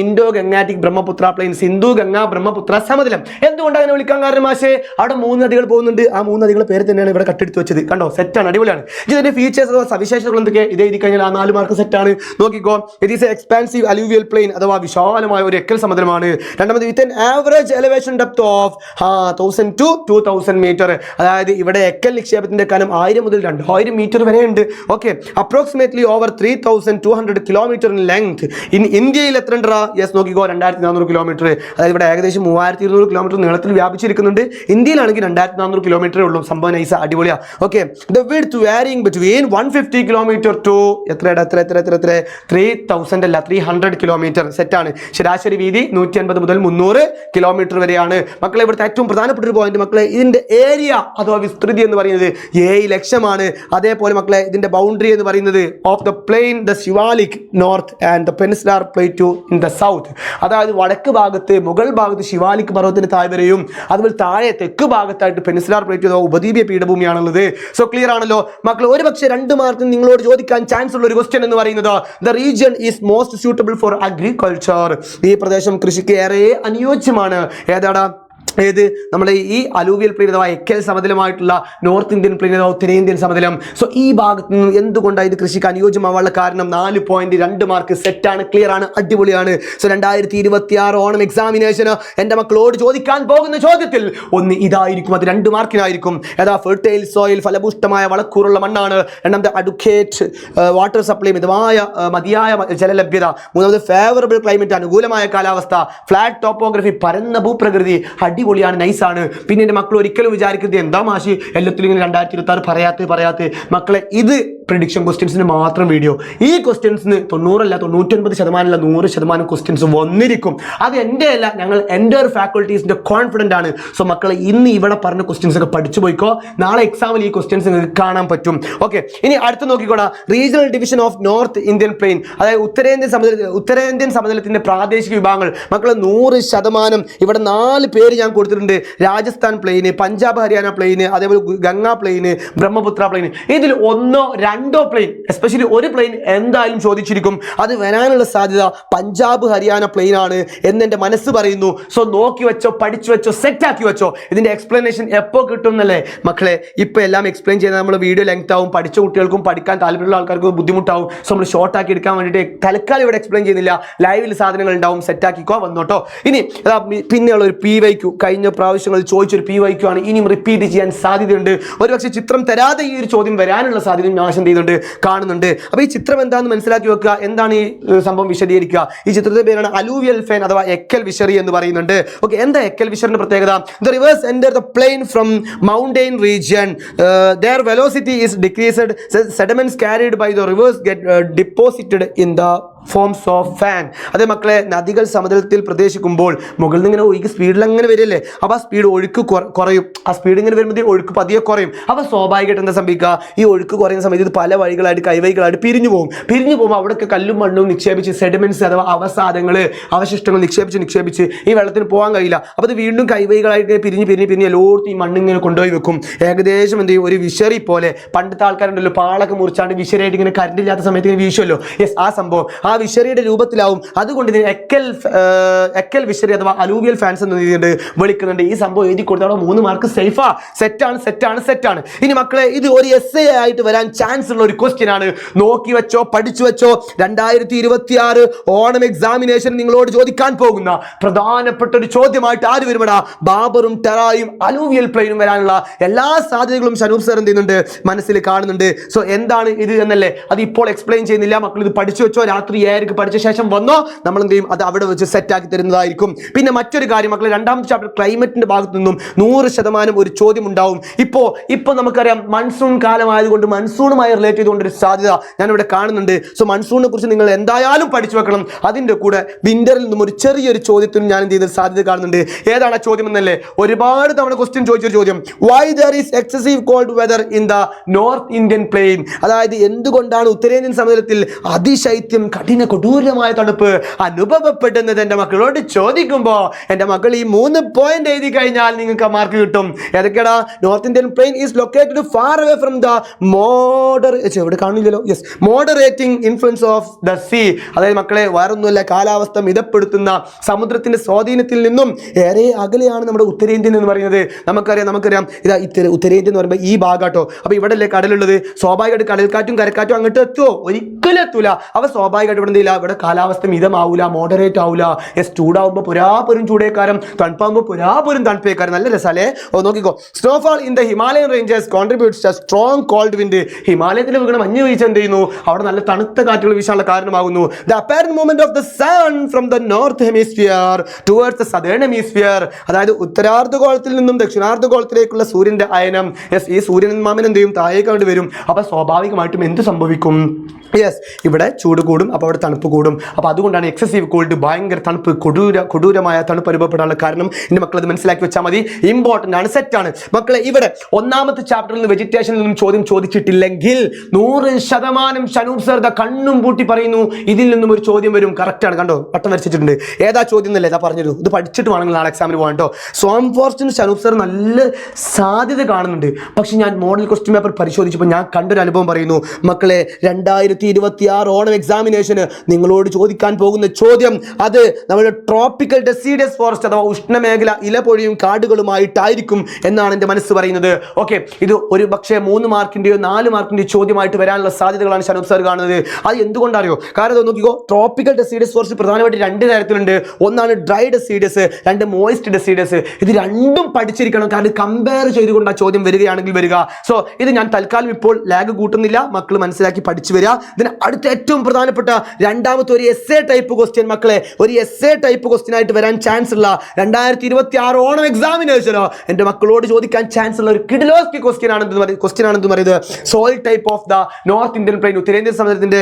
ഇൻഡോ ഗംഗാറ്റിക് ബ്രഹ്മപുത്ര പ്ലെയിൻ, സിന്ധു ഗംഗാ ബ്രഹ്മപുത്ര സമതലം. എന്തുകൊണ്ട് അങ്ങനെ വിളിക്കാൻ കാരണം മാഷേ, അവിടെ 3 നദികൾ പോകുന്നുണ്ട്. ആ 3 നദികളുടെ പേര് തന്നെയാണ് ഇവിടെ കട്ടെടുത്ത് വെച്ചത്. കണ്ടോ, സെറ്റാണ്, അടിപൊളിയാണ്. ഇതിന്റെ ഫീച്ചേഴ്സ് അഥവാ സവിശേഷതകൾ എന്തൊക്കെ, ഇത് എഴുതി കഴിഞ്ഞാൽ ആ 4 മാർക്ക് സെറ്റാണ്. നോക്കിക്കോ, it is expansive alluvial plain അഥവാ വിശാലമായ ഒരു എക്കൽ സമതലമാണ്. രണ്ടാമത് with an average elevation depth of 1000 to 2000 metre. അതായത് ഇവിടെ എക്കൽ നിക്ഷേപത്തിന്റെ കനം 1000 മുതൽ 2000 മീറ്റർ വരെ ഉണ്ട്. Okay, approximately over 3200 kilometre in length. In ഇന്ത്യയിൽ എത്ര ഉണ്ട്? യെസ്, നോക്കിക്കോ, 2400 കിലോമീറ്റർ. അതായത് ഇവിടെ ഏകദേശം 3200 കിലോമീറ്റർ നീളത്തിൽ വ്യാപിച്ചിരിക്കുന്നുണ്ട്. ഇന്ത്യയിലാണെങ്കിൽ 2400 കിലോമീറ്റർ ഉള്ളൂ. സംഭവം നൈസ, അടിപൊളിയാ. Okay, the width varying between 150 kilometre to 3000 അല്ല 300 കിലോമീറ്റർ. സെറ്റാണ്. ശരാശരി വീതി 150 മുതൽ 300 കിലോമീറ്റർ വരെയാണ്. മക്കളെ ഇവിടുത്തെ ഏറ്റവും പ്രധാനപ്പെട്ട ഒരു പോയിന്റ് മക്കളെ, ഇതിന്റെ ഏരിയ അഥവാ വിസ്തൃതി എന്ന് പറയുന്നത് 7 ലക്ഷമാണ്. അതേപോലെ മക്കളെ ഇതിന്റെ ബൗണ്ടറി എന്ന് പറയുന്നത് of the plain the Shivalik north and the peninsular plateau in the south. അതായത് വടക്ക് ഭാഗത്ത്, മുകൾ ഭാഗത്ത് ശിവാലിക് പർവ്വതത്തിന്റെ താഴ്വരയും, അതുപോലെ താഴെ തെക്ക് ഭാഗത്തായിട്ട് പെനിൻസുലാർ പ്ലേറ്റു അഥവാ ഉപദ്വീപീയ പീഠഭൂമിയാണുള്ളത്. സോ ക്ലിയർ ആണല്ലോ മക്കൾ. ഒരു പക്ഷേ 2 മാർക്കിന് നിങ്ങളോട് ചോദിക്കാൻ ചാൻസ് ഉള്ള ഒരു ക്വസ്റ്റ്യൻ എന്ന് പറയുന്നത് the region is most suitable for agriculture. ഈ പ്രദേശം കൃഷിക്ക് ഏറെ അനുയോജ്യമാണ്. ഏതാടാ? ഏത്? നമ്മുടെ ഈ അലൂവിയൽ പ്ലെയിൻ അഥവാ എക്കൽ സമതലമായിട്ടുള്ള നോർത്ത് ഇന്ത്യൻ പ്ലെയിൻ അഥവാ ഉത്തരേന്ത്യൻ സമതലം. സോ ഈ ഭാഗത്ത് നിന്ന് എന്തുകൊണ്ടാണ് ഇത് കൃഷിക്ക് അനുയോജ്യമാവാനുള്ള കാരണം? 4.2 മാർക്ക്. സെറ്റാണ്, ക്ലിയർ ആണ്, അടിപൊളിയാണ്. സോ 2026 ഓണം എക്സാമിനേഷന് എൻ്റെ മക്കളോട് ചോദിക്കാൻ പോകുന്ന ചോദ്യത്തിൽ ഒന്ന് ഇതായിരിക്കും, അത് 2 മാർക്കിനായിരിക്കും. ഏതാ? ഫെർട്ടൈൽ സോയിൽ, ഫലഭൂഷ്ടമായ വളക്കൂറുള്ള മണ്ണാണ്. രണ്ടാമത്തെ അഡ്വക്കേറ്റ് വാട്ടർ സപ്ലൈ, മതിയായ ജലലഭ്യത. മൂന്നാമത് ഫേവറബിൾ ക്ലൈമറ്റ്, അനുകൂലമായ കാലാവസ്ഥ. ഫ്ലാറ്റ് ടോപ്പോഗ്രഫി, പരന്ന ഭൂപ്രകൃതി, അടിപൊളിയാണ്, നൈസാണ്. പിന്നെ എൻ്റെ മക്കൾ ഒരിക്കലും വിചാരിക്കുന്നത് എന്താ മാഷി എല്ലാത്തിലും ഇങ്ങനെ 2026 പറയാത്ത മക്കളെ, ഇത് പ്രിഡിക്ഷൻ ക്വസ്റ്റ്യൻസിന് മാത്രം വീഡിയോ. ഈ ക്വസ്റ്റ്യൻസിന് 90% 99% 100% ക്വസ്റ്റ്യൻസ് വന്നിരിക്കും. അത് എൻ്റെ അല്ല, ഞങ്ങൾ എൻ്റെ ഒരു ഫാക്കൽറ്റീസിൻ്റെ കോൺഫിഡൻ്റ് ആണ്. സോ മക്കളെ, ഇന്ന് ഇവിടെ പറഞ്ഞ ക്വസ്റ്റ്യൻസ് ഒക്കെ പഠിച്ചു പോയിക്കോ. നാളെ എക്സാമിൽ ഈ ക്വസ്റ്റ്യൻസ് നിങ്ങൾക്ക് കാണാൻ പറ്റും. ഓക്കെ, ഇനി അടുത്ത് നോക്കിക്കോടാ. Regional division of north Indian plain, അതായത് ഉത്തരേന്ത്യൻ സമതലത്തിൻ്റെ പ്രാദേശിക വിഭാഗങ്ങൾ. മക്കളെ 100% ഇവിടെ 4 പേര് ഞാൻ കൊടുത്തിട്ടുണ്ട്. രാജസ്ഥാൻ പ്ലെയിന്, പഞ്ചാബ് ഹരിയാന പ്ലെയിന്, അതേപോലെ ഗംഗാ പ്ലെയിന്, ബ്രഹ്മപുത്ര പ്ലെയിന്. ഇതിൽ 1 2 പ്ലെയിൻ, എസ്പെഷ്യലി ഒരു പ്ലെയിൻ എന്തായാലും ചോദിച്ചിരിക്കും. അത് വരാനുള്ള സാധ്യത പഞ്ചാബ് ഹരിയാന പ്ലെയിൻ ആണ് എന്ന് എൻ്റെ മനസ്സ് പറയുന്നു. സോ നോക്കി വെച്ചോ, പഠിച്ചു വെച്ചോ, സെറ്റാക്കി വെച്ചോ. ഇതിൻ്റെ എക്സ്പ്ലനേഷൻ എപ്പോൾ കിട്ടും എന്നല്ലേ മക്കളെ? ഇപ്പോൾ എല്ലാം എക്സ്പ്ലെയിൻ ചെയ്താൽ നമ്മൾ വീഡിയോ ലെങ്ത് ആവും, പഠിച്ച കുട്ടികൾക്കും പഠിക്കാൻ താല്പര്യമുള്ള ആൾക്കാർക്ക് ബുദ്ധിമുട്ടാവും. സോ നമ്മൾ ഷോർട്ടാക്കി എടുക്കാൻ വേണ്ടിയിട്ട് തൽക്കാലം ഇവിടെ എക്സ്പ്ലെയിൻ ചെയ്യുന്നില്ല. ലൈവിൽ സാധനങ്ങൾ ഉണ്ടാവും, സെറ്റാക്കിക്കോ, വന്നോട്ടോ. ഇനി പിന്നെയുള്ള ഒരു PYQ, കഴിഞ്ഞ പ്രാവശ്യങ്ങളിൽ ചോദിച്ചൊരു PYQ ആണ്. ഇനിയും റിപ്പീറ്റ് ചെയ്യാൻ സാധ്യതയുണ്ട്. ഒരുപക്ഷെ ചിത്രം തരാതെ ഈ ഒരു ചോദ്യം വരാനുള്ള സാധ്യതയും ഞാൻ കാണുന്നുണ്ട്. അപ്പോൾ ഈ ചിത്രം എന്താണെന്ന് മനസ്സിലാക്കി വെക്കുക. എന്താണ് ഈ സംഭവം വിശദീകരിക്കുക. ഈ ചിത്രത്തിന്റെ പേരാണ് അലൂവിയൽ ഫെൻ അഥവാ എക്കൽ വിഷറി എന്ന് പറയുന്നുണ്ട്. ഓക്കെ, എന്താ എക്കൽ വിഷറിന്റെ പ്രത്യേകത? The reverse enter the plain from mountain region. their velocity is decreased. Sediments carried by the rivers get deposited in the forms of fan. അതേ മക്കളെ, നദികൾ സമതലത്തിൽ പ്രദേശിക്കുമ്പോൾ മുകളിൽ നിന്ന് ഇങ്ങനെ ഒഴുകി സ്പീഡിൽ അങ്ങനെ വരില്ലേ, അപ്പോൾ ആ സ്പീഡ് ഒഴുക്ക് കുറയും. ആ സ്പീഡ് ഇങ്ങനെ വരുമ്പോഴത്തേക്ക് ഒഴുക്ക് പതിയെ കുറയും. അപ്പോൾ സ്വാഭാവികമായിട്ട് എന്താ സംഭവിക്കുക? ഈ ഒഴുക്ക് കുറയുന്ന സമയത്ത് ഇത് പല വഴികളായിട്ട് കൈവഴികളായിട്ട് പിരിഞ്ഞു പോകുമ്പോൾ അവിടെയൊക്കെ കല്ലും മണ്ണും നിക്ഷേപിച്ച് സെഡിമെന്റ്സ് അഥവാ അവശിഷ്ടങ്ങൾ നിക്ഷേപിച്ച് ഈ വെള്ളത്തിന് പോകാൻ കഴിയില്ല. അപ്പോൾ അത് വീണ്ടും കൈവഴികളായിട്ട് പിരിഞ്ഞ് എല്ലായിടത്തും ഈ മണ്ണിങ്ങനെ കൊണ്ടുപോയി വെക്കും. ഏകദേശം എന്ത് ചെയ്യും? ഒരു വിഷറി പോലെ. പണ്ടത്തെ ആൾക്കാരുണ്ടല്ലോ, പാളൊക്കെ മുറിച്ചാണ്ട് വിഷറിയായിട്ട് ഇങ്ങനെ കറണ്ട് ഇല്ലാത്ത സമയത്ത് ഇങ്ങനെ വീശുമല്ലോ. യെസ്, ആ സംഭവം ആ വിഷറിയുടെ രൂപത്തിലാവും. അതുകൊണ്ട് ഇതിന് എക്കൽ വിഷറി അഥവാ അലൂവിയൽ ഫാൻസ് എന്ന് വിളിക്കുന്നുണ്ട്. ഈ സംഭവം എഴുതി കൊടുത്താൽ 3 മാർക്ക് സേഫാ. സെറ്റാണ്. ഇനി മക്കളെ, ഇത് ഒരു essay ആയിട്ട് വരാൻ ചാൻസ് ഉള്ള ഒരു ക്വസ്റ്റ്യൻ ആണ്. നോക്കി വെച്ചോ, പഠിച്ചു വെച്ചോ. 2026 ഓണം എക്സാമിനേഷൻ നിങ്ങളോട് ചോദിക്കാൻ പോകുന്ന പ്രധാനപ്പെട്ട ഒരു ചോദ്യമായിട്ട് ആര് വരുമടാ? ബാബറും ടെറായും അലൂവിയൽ പ്ലെയിനും വരാനുള്ള എല്ലാ സാധ്യതകളും ഷനൂബ് സർ എന്ത് ചെയ്യുന്നുണ്ട്? മനസ്സിൽ കാണുന്നുണ്ട്. സോ എന്താണ് ഇത് എന്നല്ലേ, അത് ഇപ്പോൾ എക്സ്പ്ലെയിൻ ചെയ്യുന്നില്ല. മക്കൾ ഇത് പഠിച്ചു വെച്ചോ. രാത്രി 7 പഠിച്ച ശേഷം വന്നോ, നമ്മൾ എന്ത് ചെയ്യും? അത് അവിടെ വെച്ച് സെറ്റാക്കി തരുന്നതായിരിക്കും. പിന്നെ മറ്റൊരു കാര്യം മക്കളെ, 2ാമത്തെ ചാപ്റ്റർ ക്ലൈമറ്റിന്റെ ഭാഗത്തു നിന്നും 100% ഒരു ചോദ്യം ഉണ്ടാവും. ഇപ്പോൾ നമുക്കറിയാം മൺസൂൺ കാലമായതുകൊണ്ട് മൺസൂണുമായി റിലേറ്റ് ചെയ്തുകൊണ്ട് ഒരു സാധ്യത ഞാനിവിടെ കാണുന്നുണ്ട്. സോ മൺസൂണിനെ കുറിച്ച് നിങ്ങൾ എന്തായാലും പഠിച്ചു വെക്കണം. അതിൻ്റെ കൂടെ വിന്ററിൽ നിന്നും ഒരു ചെറിയൊരു ചോദ്യത്തിനും ഞാൻ എന്ത് ചെയ്ത സാധ്യത കാണുന്നുണ്ട്. ഏതാണ് ആ ചോദ്യം എന്നല്ലേ? ഒരുപാട് തവണ ക്വസ്റ്റ്യൻ ചോദിച്ചൊരു ചോദ്യം. Why there is excessive cold weather in the north Indian plain? അതായത് എന്തുകൊണ്ടാണ് ഉത്തരേന്ത്യൻ സമതലത്തിൽ അതിശൈത്യം, കൊടൂരമായ തണുപ്പ് അനുഭവപ്പെടുന്നത്? എൻ്റെ മക്കളോട് ചോദിക്കുമ്പോൾ എൻ്റെ മക്കൾ ഈ 3 പോയിന്റ് എഴുതി കഴിഞ്ഞാൽ നിങ്ങൾക്ക് മാർക്ക് കിട്ടും. ഏതൊക്കെയാടാ? North Indian plain is located far away from the moderating influence of the sea. അതായത് മക്കളെ, വേറൊന്നുമല്ല, കാലാവസ്ഥ മിതപ്പെടുത്തുന്ന സമുദ്രത്തിന്റെ സ്വാധീനത്തിൽ നിന്നും ഏറെ അകലെയാണ് നമ്മുടെ ഉത്തരേന്ത്യൻ എന്ന് പറയുന്നത്. നമുക്കറിയാം ഇതാ ഉത്തരേന്ത്യ എന്ന് പറയുമ്പോൾ ഈ ഭാഗാട്ടോ. അപ്പോൾ ഇവിടെ അല്ലേ കടലുള്ളത്. സ്വാഭാവികമായിട്ട് കടൽക്കാറ്റും കരക്കാറ്റും അങ്ങോട്ട് എത്തുമോ? ഒരിക്കലും എത്തൂല. അവ സ്വാഭാവികമായിട്ട് ഇവിടെ കാലാവസ്ഥ മിതമാവൂല, മോഡറേറ്റ് ആവൂല. ചൂടാവുമ്പോൾ പുരാപുരം ചൂടേക്കാരം, തണുപ്പാകുമ്പോൾ പുരാപുരം തണുപ്പേക്കാരം. നല്ല രസമല്ലേ? നോക്കിക്കോ. Snowfall in the Himalayan ranges contributes to strong cold wind. ഹിമാലയത്തിൽ വീണ മഞ്ഞ് വീഴ്ച എന്ത് ചെയ്യുന്നു? അവിടെ നല്ല തണുത്ത കാറ്റുകൾ വീശാനുള്ള കാരണമാകുന്നു. The apparent movement of the sun from the north hemisphere towards the southern hemisphere. അതായത് ഉത്തരാർദ്ധഗോളത്തിൽ നിന്നും ദക്ഷിണാർദ്ധഗോളത്തിലേക്കുള്ള സൂര്യന്റെ അയനം. ഈ സൂര്യൻ മാമൻ എന്ത് ചെയ്യും? താഴേക്ക് വരും. അപ്പൊ സ്വാഭാവികമായിട്ടും എന്ത് സംഭവിക്കും? യെസ്, ഇവിടെ ചൂട് കൂടും, അപ്പോൾ അവിടെ തണുപ്പ് കൂടും. അപ്പോൾ അതുകൊണ്ടാണ് എക്സസീവ് കോൾഡ്, ഭയങ്കര തണുപ്പ്, കൊടൂരമായ തണുപ്പ് അനുഭവപ്പെടാനുള്ള കാരണം. എൻ്റെ മക്കൾ അത് മനസ്സിലാക്കി വെച്ചാൽ മതി. ഇമ്പോർട്ടൻ്റ് ആണ്, സെറ്റാണ് മക്കളെ. ഇവിടെ ഒന്നാമത്തെ ചാപ്റ്ററിൽ നിന്ന് വെജിറ്റേഷനിൽ നിന്നും ചോദ്യം ചോദിച്ചിട്ടില്ലെങ്കിൽ 100% ഷനൂപ് സർ കണ്ണും പൂട്ടി പറയുന്നു ഇതിൽ നിന്നും ഒരു ചോദ്യം വരും. കറക്റ്റാണ്, കണ്ടോ പട്ടം വരച്ചിട്ടുണ്ട്. ഏതാ ചോദ്യം എന്നല്ലേ ഇതാ പറഞ്ഞത്. ഇത് പഠിച്ചിട്ട് വേണമെങ്കിൽ നാളെ എക്സാമിന് പോകാൻ കേട്ടോ. സ്വാം ഫോറസ്റ്റിന് ഷനൂപ് സർ നല്ല സാധ്യത കാണുന്നുണ്ട്. പക്ഷെ ഞാൻ മോഡൽ ക്വസ്റ്റ്യൻ പേപ്പർ പരിശോധിച്ചപ്പോൾ ഞാൻ കണ്ടൊരു അനുഭവം പറയുന്നു മക്കളെ. 2026 ഓണം എക്സാമിനേഷന് നിങ്ങളോട് ചോദിക്കാൻ പോകുന്ന ചോദ്യം അത് നമ്മുടെ ട്രോപ്പിക്കൽ ഡെസിഡസ് ഫോറസ്റ്റ് അഥവാ ഉഷ്ണമേഖല ഇലപൊഴിയും കാടുകളുമായിട്ടായിരിക്കും എന്നാണ് എൻ്റെ മനസ്സ് പറയുന്നത്. ഓക്കെ, ഇത് ഒരു പക്ഷേ 3 മാർക്കിൻ്റെയോ 4 മാർക്കിൻ്റെയോ ചോദ്യമായിട്ട് വരാനുള്ള സാധ്യതകളാണ് ഷനൂപ് സർ കാണുന്നത്. അത് എന്തുകൊണ്ടറിയോ? കാരണം നോക്കിക്കോ, ട്രോപ്പിക്കൽ ഡെസിഡസ് ഫോറസ്റ്റ് പ്രധാനമായിട്ട് 2 തരത്തിലുണ്ട്. ഒന്നാണ് ഡ്രൈ ഡെസിഡസ്, 2 മോയിസ്റ്റ് ഡെസിഡസ്. ഇത് രണ്ടും പഠിച്ചിരിക്കണം. കാരണം കമ്പയർ ചെയ്തുകൊണ്ട് ആ ചോദ്യം വരികയാണെങ്കിൽ വരിക. സോ ഇത് ഞാൻ തൽക്കാലം ഇപ്പോൾ ലാഗ് കൂട്ടുന്നില്ല, മക്കൾ മനസ്സിലാക്കി പഠിച്ചു വരിക. ഇതിന് അടുത്ത ഏറ്റവും പ്രധാനപ്പെട്ട രണ്ടാമത്തെ ഒരു എസ്സേ ടൈപ്പ് ക്വസ്റ്റ്യൻ മക്കളെ, ഒരു എസ്സേ ടൈപ്പ് ക്വസ്റ്റ്യൻ ആയിട്ട് വരാൻ ചാൻസ് ഉള്ള 2026 ഓണം എക്സാമിനേഷനോ എൻ്റെ മക്കളോട് ചോദിക്കാൻ ചാൻസ് ഉള്ള ഒരു കിഡിലോസ്കി ക്വസ്റ്റ്യൻ ആണെന്ന് പറയുന്നത് soil type of the north Indian plain, ഉത്തരേന്ത്യൻ സമുദ്രത്തിന്റെ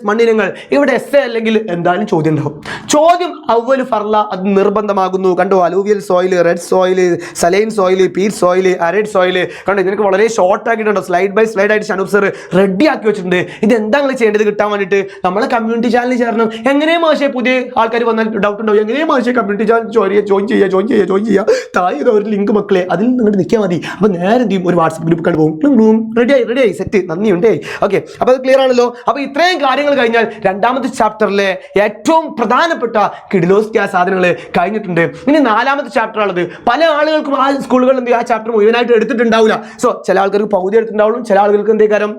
മണ്ണിനങ്ങൾ. ഇവിടെ എസ്സേ അല്ലെങ്കിൽ എന്തായാലും ചോദ്യം ഉണ്ടാവും. ചോദ്യം അവല് ഫർല അത് നിർബന്ധമാകുന്നു. കണ്ടോ, alluvial soil, red soil, saline soil, peat soil, arid soil. കണ്ടോ, ഇതിനൊക്കെ വളരെ ഷോർട്ട് ആക്കിയിട്ടുണ്ടോ, സ്ലൈഡ് ബൈ സ്ലൈഡ് ആയിട്ട് ഷനൂപ് സർ റെഡി ആക്കി വെച്ചിട്ടുണ്ട്. ഇത് എന്താ നിങ്ങൾ ചെയ്യേണ്ടത് കിട്ടാൻ വേണ്ടിയിട്ട്? നമ്മളെ കമ്മ്യൂണിറ്റി ചാനലിൽ ചേരണം. എങ്ങനെയും മാഷേ പുതിയ ആൾക്കാർ വന്നാൽ ഡൗട്ട് ഉണ്ടാവും, എങ്ങനെയും മാഷേ കമ്മ്യൂണിറ്റി ചാനൽ ജോയിൻ ചെയ്യുക. താഴെ ഒരു ലിങ്ക് മക്കളെ, അതിൽ നിങ്ങോട്ട് നിൽക്കാൻ മതി. അപ്പോൾ നേരെ എന്ത് ചെയ്യും, ഒരു വാട്സ്ആപ്പ് ഗ്രൂപ്പ് കണ്ടു പോകും. റെഡിയായി സെറ്റ്, നന്ദിയുണ്ടേ. ഓക്കെ, അപ്പോൾ അത് ക്ലിയർ ആണല്ലോ. അപ്പോൾ ഇത്രയും കാര്യങ്ങൾ കഴിഞ്ഞാൽ രണ്ടാമത്തെ ചാപ്റ്ററിലെ ഏറ്റവും പ്രധാനപ്പെട്ട കിഡിലോസ്കി സാധനങ്ങൾ കഴിഞ്ഞിട്ടുണ്ട്. ഇനി 4ാമത്തെ ചാപ്റ്റർ ആണത്. പല ആളുകൾക്കും ആ സ്കൂളുകളിൽ എന്ത് ആ ചാപ്റ്റർ മുഴുവനായിട്ട് എടുത്തിട്ടുണ്ടാവില്ല. സോ ചില ആൾക്കാർക്ക് പകുതി എടുത്തിട്ടുണ്ടാവും, ചില ആളുകൾക്ക് എന്തേ കാര്യം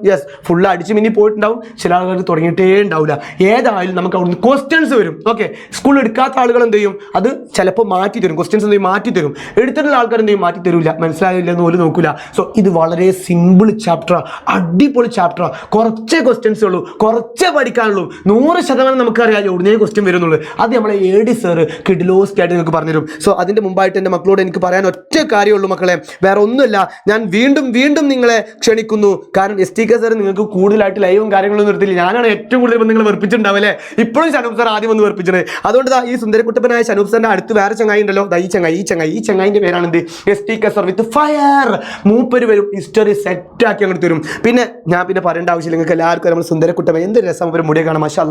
ഫുള്ള് അടിച്ച് മിന്നി പോയിട്ടുണ്ടാവും, ചില ആളുകൾക്ക് തുടങ്ങിയിട്ടേ ഉണ്ടാവില്ല. ഏതായാലും നമുക്ക് അവിടുന്ന് ക്വസ്റ്റ്യൻസ് വരും. ഓക്കെ, സ്കൂൾ എടുക്കാത്ത ആളുകൾ എന്ത് ചെയ്യും, അത് ചിലപ്പോൾ മാറ്റി തരും, ക്വസ്റ്റ്യൻസ് എന്ത് ചെയ്യും മാറ്റി തരും. എടുത്തിട്ടുള്ള ആൾക്കാർ എന്ത് ചെയ്യും മാറ്റി തരില്ല, മനസ്സിലായില്ല എന്ന് പോലും നോക്കില്ല. സോ ഇത് വളരെ സിമ്പിൾ ചാപ്റ്റർ, അടിപൊളി ചാപ്റ്റർ. കുറച്ചേ ക്വസ്റ്റ്യൻസ് ഉള്ളൂ, കുറച്ചേ പഠിക്കാനുള്ളൂ. 100% നമുക്കറിയാം എവിടുന്നേ ക്വസ്റ്റ്യൻ വരുന്നുള്ളൂ. അത് നമ്മളെ AD സർ കിഡിലോസ്കി ആയിട്ട് നിങ്ങൾക്ക് പറഞ്ഞുതരും. സോ അതിൻ്റെ മുമ്പായിട്ട് എൻ്റെ മക്കളോട് എനിക്ക് പറയാൻ ഒറ്റ കാര്യമുള്ളൂ മക്കളെ, വേറെ ഒന്നുമില്ല. ഞാൻ വീണ്ടും നിങ്ങളെ ക്ഷണിക്കുന്നു. കാരണം STK സർ നിങ്ങൾക്ക് കൂടുതലായിട്ട് ലൈവും കാര്യങ്ങളൊന്നും നിർത്തില്ല. ഞാനാണ് ഏറ്റവും കൂടുതൽ നിങ്ങൾ വെറുപ്പിച്ചിട്ടുണ്ടാവല്ലേ. ഇപ്പോഴും ഷനൂപ് സർ ആദ്യം വന്ന് വെറുപ്പിച്ചത്. അതുകൊണ്ട് ഈ സുന്ദരക്കുട്ടപ്പനായ ഷനൂപ് സാറിന്റെ അടുത്ത് വേറെ ചങ്ങായി ഉണ്ടല്ലോ, ഈ ചങ്ങായിന്റെ പേരാണ് എന്ത്, STK സർ വിത്ത് ഫയർ. മൂപ്പര് വരും, ഹിസ്റ്ററി സെറ്റ് ആക്കി അങ്ങോട്ട് തരും. പിന്നെ ഞാൻ പറയേണ്ട ആവശ്യമില്ല, നിങ്ങൾക്ക് എല്ലാവർക്കും നമ്മൾ സുന്ദരക്കുട്ടപ്പൻ എന്ത് രസം ഒരു മുടിയെ കാണാം. മാഷാ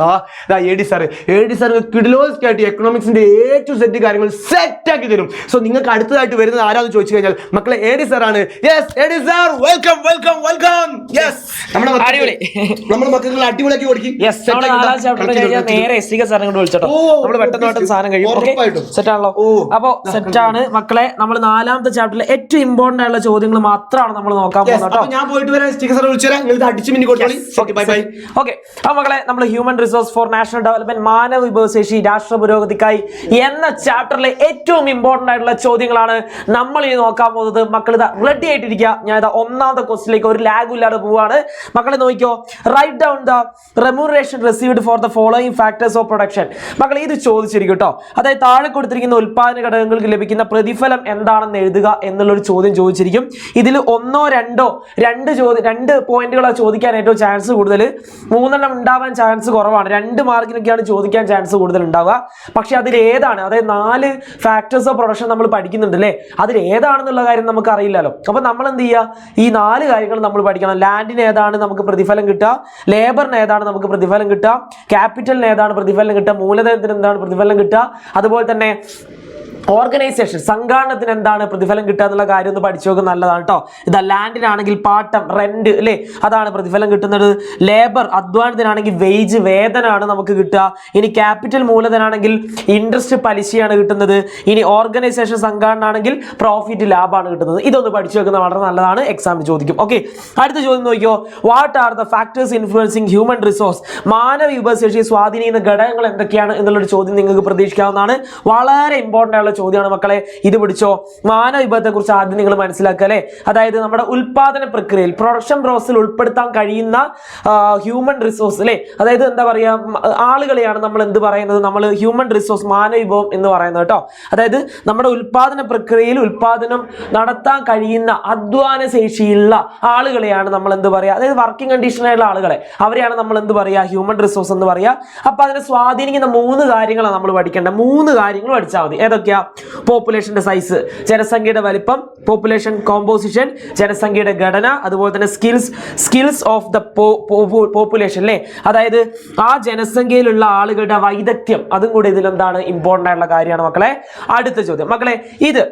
AD സാർ കിഡിലോസ്കി ആയിട്ട് എക്കണോമിക്സിന്റെ A to Z കാര്യങ്ങൾ സെറ്റ് ആക്കി തരും. സോ നിങ്ങൾക്ക് അടുത്തതായിട്ട് വരുന്നത് ആരാന്ന് ചോദിച്ചു കഴിഞ്ഞാൽ മക്കളെ AD സാർ ആണ്. AD sir welcome. നമ്മുടെ മക്കളെ അടിപൊളിയാക്കി കൊടുക്കും. നേരെ STK സാറിനെ കൊണ്ട് വിളിച്ചോ, നമ്മൾ പെട്ടെന്ന് സാധനം കഴിയും. സെറ്റ് ആണല്ലോ? അപ്പൊ സെറ്റ് ആണ് മക്കളെ. നമ്മൾ 4ാമത്തെ ചാപ്റ്ററിലെ ഏറ്റവും ഇമ്പോർട്ടന്റ് ആയിട്ടുള്ള ചോദ്യങ്ങൾ മാത്രമാണ് നമ്മൾ നോക്കാൻ പോകുന്നത്. ഞാൻ പോയിട്ട് വരാം, STK സാർ വിളിച്ചുതരാം, അടിച്ചു മിനി കൊടുത്തോളി. ഓക്കെ, അപ്പൊ മക്കളെ നമ്മൾ human resource four national development, മാനവ വിഭവശേഷി രാഷ്ട്ര പുരോഗതിക്കായി എന്ന ചാപ്റ്ററിലെ ഏറ്റവും ഇമ്പോർട്ടന്റ് ആയിട്ടുള്ള ചോദ്യങ്ങളാണ് നമ്മൾ ഇനി നോക്കാൻ പോകുന്നത്. മക്കൾ ഇതാ റെഡി ആയിട്ടിരിക്കുക. ഞാൻ ഇതാ 1ാമത്തെ ക്വസ്റ്റിലേക്ക് ഒരു ലാഗും ഇല്ലാതെ പോവാണ്. മക്കളെ നോക്കിക്കോ, write down the remuneration received for the following factors of production. മക്കളെ ഇത് ചോദിച്ചിരിക്കും കേട്ടോ. അതായത് താഴെ കൊടുത്തിരിക്കുന്ന ഉൽപാദന ഘടകങ്ങൾക്ക് ലഭിക്കുന്ന പ്രതിഫലം എന്താണെന്ന് എഴുതുക എന്നുള്ളൊരു ചോദ്യം ചോദിച്ചിരിക്കും. ഇതിൽ 1 2 2 പോയിന്റുകളാണ് ചോദിക്കാൻ ഏറ്റവും ചാൻസ് കൂടുതൽ. 3 ഉണ്ടാവാൻ ചാൻസ് കുറവാണ്. 2 മാർക്കിനൊക്കെയാണ് ചോദിക്കാൻ ചാൻസ് കൂടുതൽ ഉണ്ടാവുക. പക്ഷെ അതിൽ ഏതാണ്, അതായത് 4 ഫാക്ടേഴ്സ് ഓഫ് പ്രൊഡക്ഷൻ നമ്മൾ പഠിക്കുന്നുണ്ട് അല്ലേ, അതിൽ ഏതാണെന്നുള്ള കാര്യം നമുക്ക് അറിയില്ലല്ലോ. അപ്പൊ നമ്മൾ എന്ത് ചെയ്യുക, ഈ 4 കാര്യങ്ങൾ നമ്മൾ പഠിക്കണം. ലാൻഡിന് ഏതാണ് നമുക്ക് പ്രതിഫലം കിട്ടുക, ലേബറിന് ഏതാണ് നമുക്ക് പ്രതിഫലം കിട്ടുക, ക്യാപിറ്റലിന് ഏതാണ് പ്രതിഫലം കിട്ടുക, മൂലധനത്തിന് എന്താണ് പ്രതിഫലം കിട്ടുക, അതുപോലെ തന്നെ ഓർഗനൈസേഷൻ സംഘാടനത്തിന് എന്താണ് പ്രതിഫലം കിട്ടുക എന്നുള്ള കാര്യം ഒന്ന് പഠിച്ചു നോക്കുക, നല്ലതാണ് കേട്ടോ. ഇതാ ലാൻഡിനാണെങ്കിൽ പാട്ടം, റെന്റ് അല്ലേ, അതാണ് പ്രതിഫലം കിട്ടുന്നത്. ലേബർ അധ്വാനത്തിനാണെങ്കിൽ വേജ്, വേതനമാണ് നമുക്ക് കിട്ടുക. ഇനി ക്യാപിറ്റൽ മൂലധനാണെങ്കിൽ ഇൻട്രസ്റ്റ്, പലിശയാണ് കിട്ടുന്നത്. ഇനി ഓർഗനൈസേഷൻ സംഘാടനമാണെങ്കിൽ പ്രോഫിറ്റ്, ലാഭമാണ് കിട്ടുന്നത്. ഇതൊന്ന് പഠിച്ചു വെക്കുന്നത് വളരെ നല്ലതാണ്, എക്സാമിന് ചോദിക്കും. ഓക്കെ, അടുത്ത ചോദ്യം നോക്കിയോ, what are the factors influencing human resource, മാനവ വിഭവശേഷിയെ സ്വാധീനിക്കുന്ന ഘടകങ്ങൾ എന്തൊക്കെയാണ് എന്നുള്ളൊരു ചോദ്യം നിങ്ങൾക്ക് പ്രതീക്ഷിക്കാവുന്നതാണ്. വളരെ ഇമ്പോർട്ടൻ്റ് ആയുള്ള ചോദ്യമാണ് മക്കളെ. ഇത് പിടിച്ചോ. മാനവ വിഭവത്തെ കുറിച്ച് ആദ്യം നിങ്ങൾ മനസ്സിലാക്കുക അല്ലെ. അതായത് നമ്മുടെ ഉൽപാദന പ്രക്രിയയിൽ പ്രൊഡക്ഷൻ പ്രോസസ്സിൽ ഉൾപ്പെടുത്താൻ കഴിയുന്ന ഹ്യൂമൻ റിസോഴ്സ് അല്ലെ. അതായത് എന്താ പറയാ, ആളുകളെയാണ് നമ്മൾ എന്ത് പറയുന്നത്, നമ്മൾ ഹ്യൂമൻ റിസോഴ്സ് മാനവ വിഭവം എന്ന് പറയുന്നത് കേട്ടോ. അതായത് നമ്മുടെ ഉൽപാദന പ്രക്രിയയിൽ ഉൽപാദനം നടത്താൻ കഴിയുന്ന അധ്വാന ശേഷിയുള്ള ആളുകളെയാണ് നമ്മൾ എന്ത് പറയാ, അതായത് വർക്കിംഗ് കണ്ടീഷനായുള്ള ആളുകളെ, അവരെയാണ് നമ്മൾ എന്ത് പറയാ, ഹ്യൂമൻ റിസോഴ്സ് എന്ന് പറയാ. അപ്പൊ അതിനെ സ്വാധീനിക്കുന്ന 3 കാര്യങ്ങളാണ് നമ്മൾ പഠിക്കേണ്ടത്. 3 കാര്യങ്ങൾ പഠിച്ചാൽ മതി. ഏതൊക്കെയാ? പോപ്പുലേഷന്റെ സൈസ്, ജനസംഖ്യയുടെ വലിപ്പം, പോപ്പുലേഷൻ കോമ്പോസിഷൻ, ജനസംഖ്യയുടെ ഘടന, അതുപോലെ തന്നെ സ്കിൽസ് ഓഫ് ദ പോപ്പുലേഷൻ അല്ലേ. അതായത് ആ ജനസംഖ്യയിലുള്ള ആളുകളുടെ വൈദഗ്ധ്യം, അതും കൂടി ഇതിലെന്താണ് ഇമ്പോർട്ടൻ്റ് ആയിട്ടുള്ള കാര്യമാണ് മക്കളെ. അടുത്ത ചോദ്യം മക്കളെ, ഇത്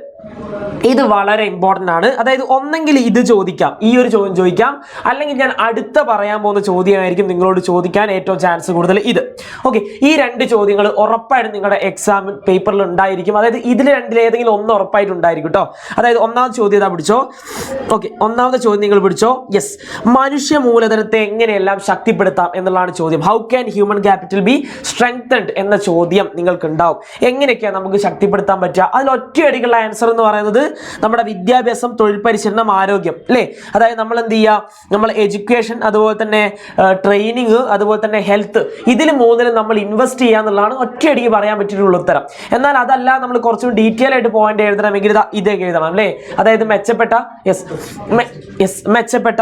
വളരെ ഇമ്പോർട്ടൻ്റ് ആണ്. അതായത് ഒന്നെങ്കിൽ ഇത് ചോദിക്കാം, ഈ ഒരു ചോദ്യം ചോദിക്കാം, അല്ലെങ്കിൽ ഞാൻ അടുത്ത പറയാൻ പോകുന്ന ചോദ്യമായിരിക്കും നിങ്ങളോട് ചോദിക്കാൻ ഏറ്റവും ചാൻസ് കൂടുതൽ ഇത്. ഓക്കെ, ഈ 2 ചോദ്യങ്ങൾ ഉറപ്പായിട്ടും നിങ്ങളുടെ എക്സാം പേപ്പറിൽ ഉണ്ടായിരിക്കും. അതായത് ഇതിൽ രണ്ടിൽ ഏതെങ്കിലും ഒന്ന് ഉറപ്പായിട്ട് ഉണ്ടായിരിക്കും കേട്ടോ. അതായത് ഒന്നാമത്തെ ചോദ്യം ഇതാ പിടിച്ചോ. ഓക്കെ, ഒന്നാമത്തെ ചോദ്യം നിങ്ങൾ പിടിച്ചോ. യെസ്, മനുഷ്യ മൂലധനത്തെ എങ്ങനെയെല്ലാം ശക്തിപ്പെടുത്താം എന്നുള്ളതാണ് ചോദ്യം. How can human capital B strengthened എന്ന ചോദ്യം നിങ്ങൾക്ക് ഉണ്ടാവും. എങ്ങനെയൊക്കെയാണ് നമുക്ക് ശക്തിപ്പെടുത്താൻ പറ്റുക? അതിൽ ഒറ്റയടിക്കുള്ള ആൻസർ എന്ന് പറയുന്നത് നമ്മുടെ വിദ്യാഭ്യാസം, തൊഴിൽ പരിശീലനം, ആരോഗ്യം അല്ലേ. അതായത് നമ്മൾ എന്ത് ചെയ്യുക, നമ്മൾ എഡ്യൂക്കേഷൻ, അതുപോലെ തന്നെ ട്രെയിനിങ്, അതുപോലെ തന്നെ ഹെൽത്ത്, ഇതിൽ 3 നമ്മൾ ഇൻവെസ്റ്റ് ചെയ്യുക എന്നുള്ളതാണ് ഒറ്റയടിക്ക് പറയാൻ പറ്റിയിട്ടുള്ള ഉത്തരം. എന്നാൽ അതല്ല, നമ്മൾ കുറച്ചും ഡീറ്റെയിൽ ആയിട്ട് പോയിന്റ് എഴുതണമെങ്കിൽ ഇതൊക്കെ എഴുതണം അല്ലേ. അതായത് മെച്ചപ്പെട്ട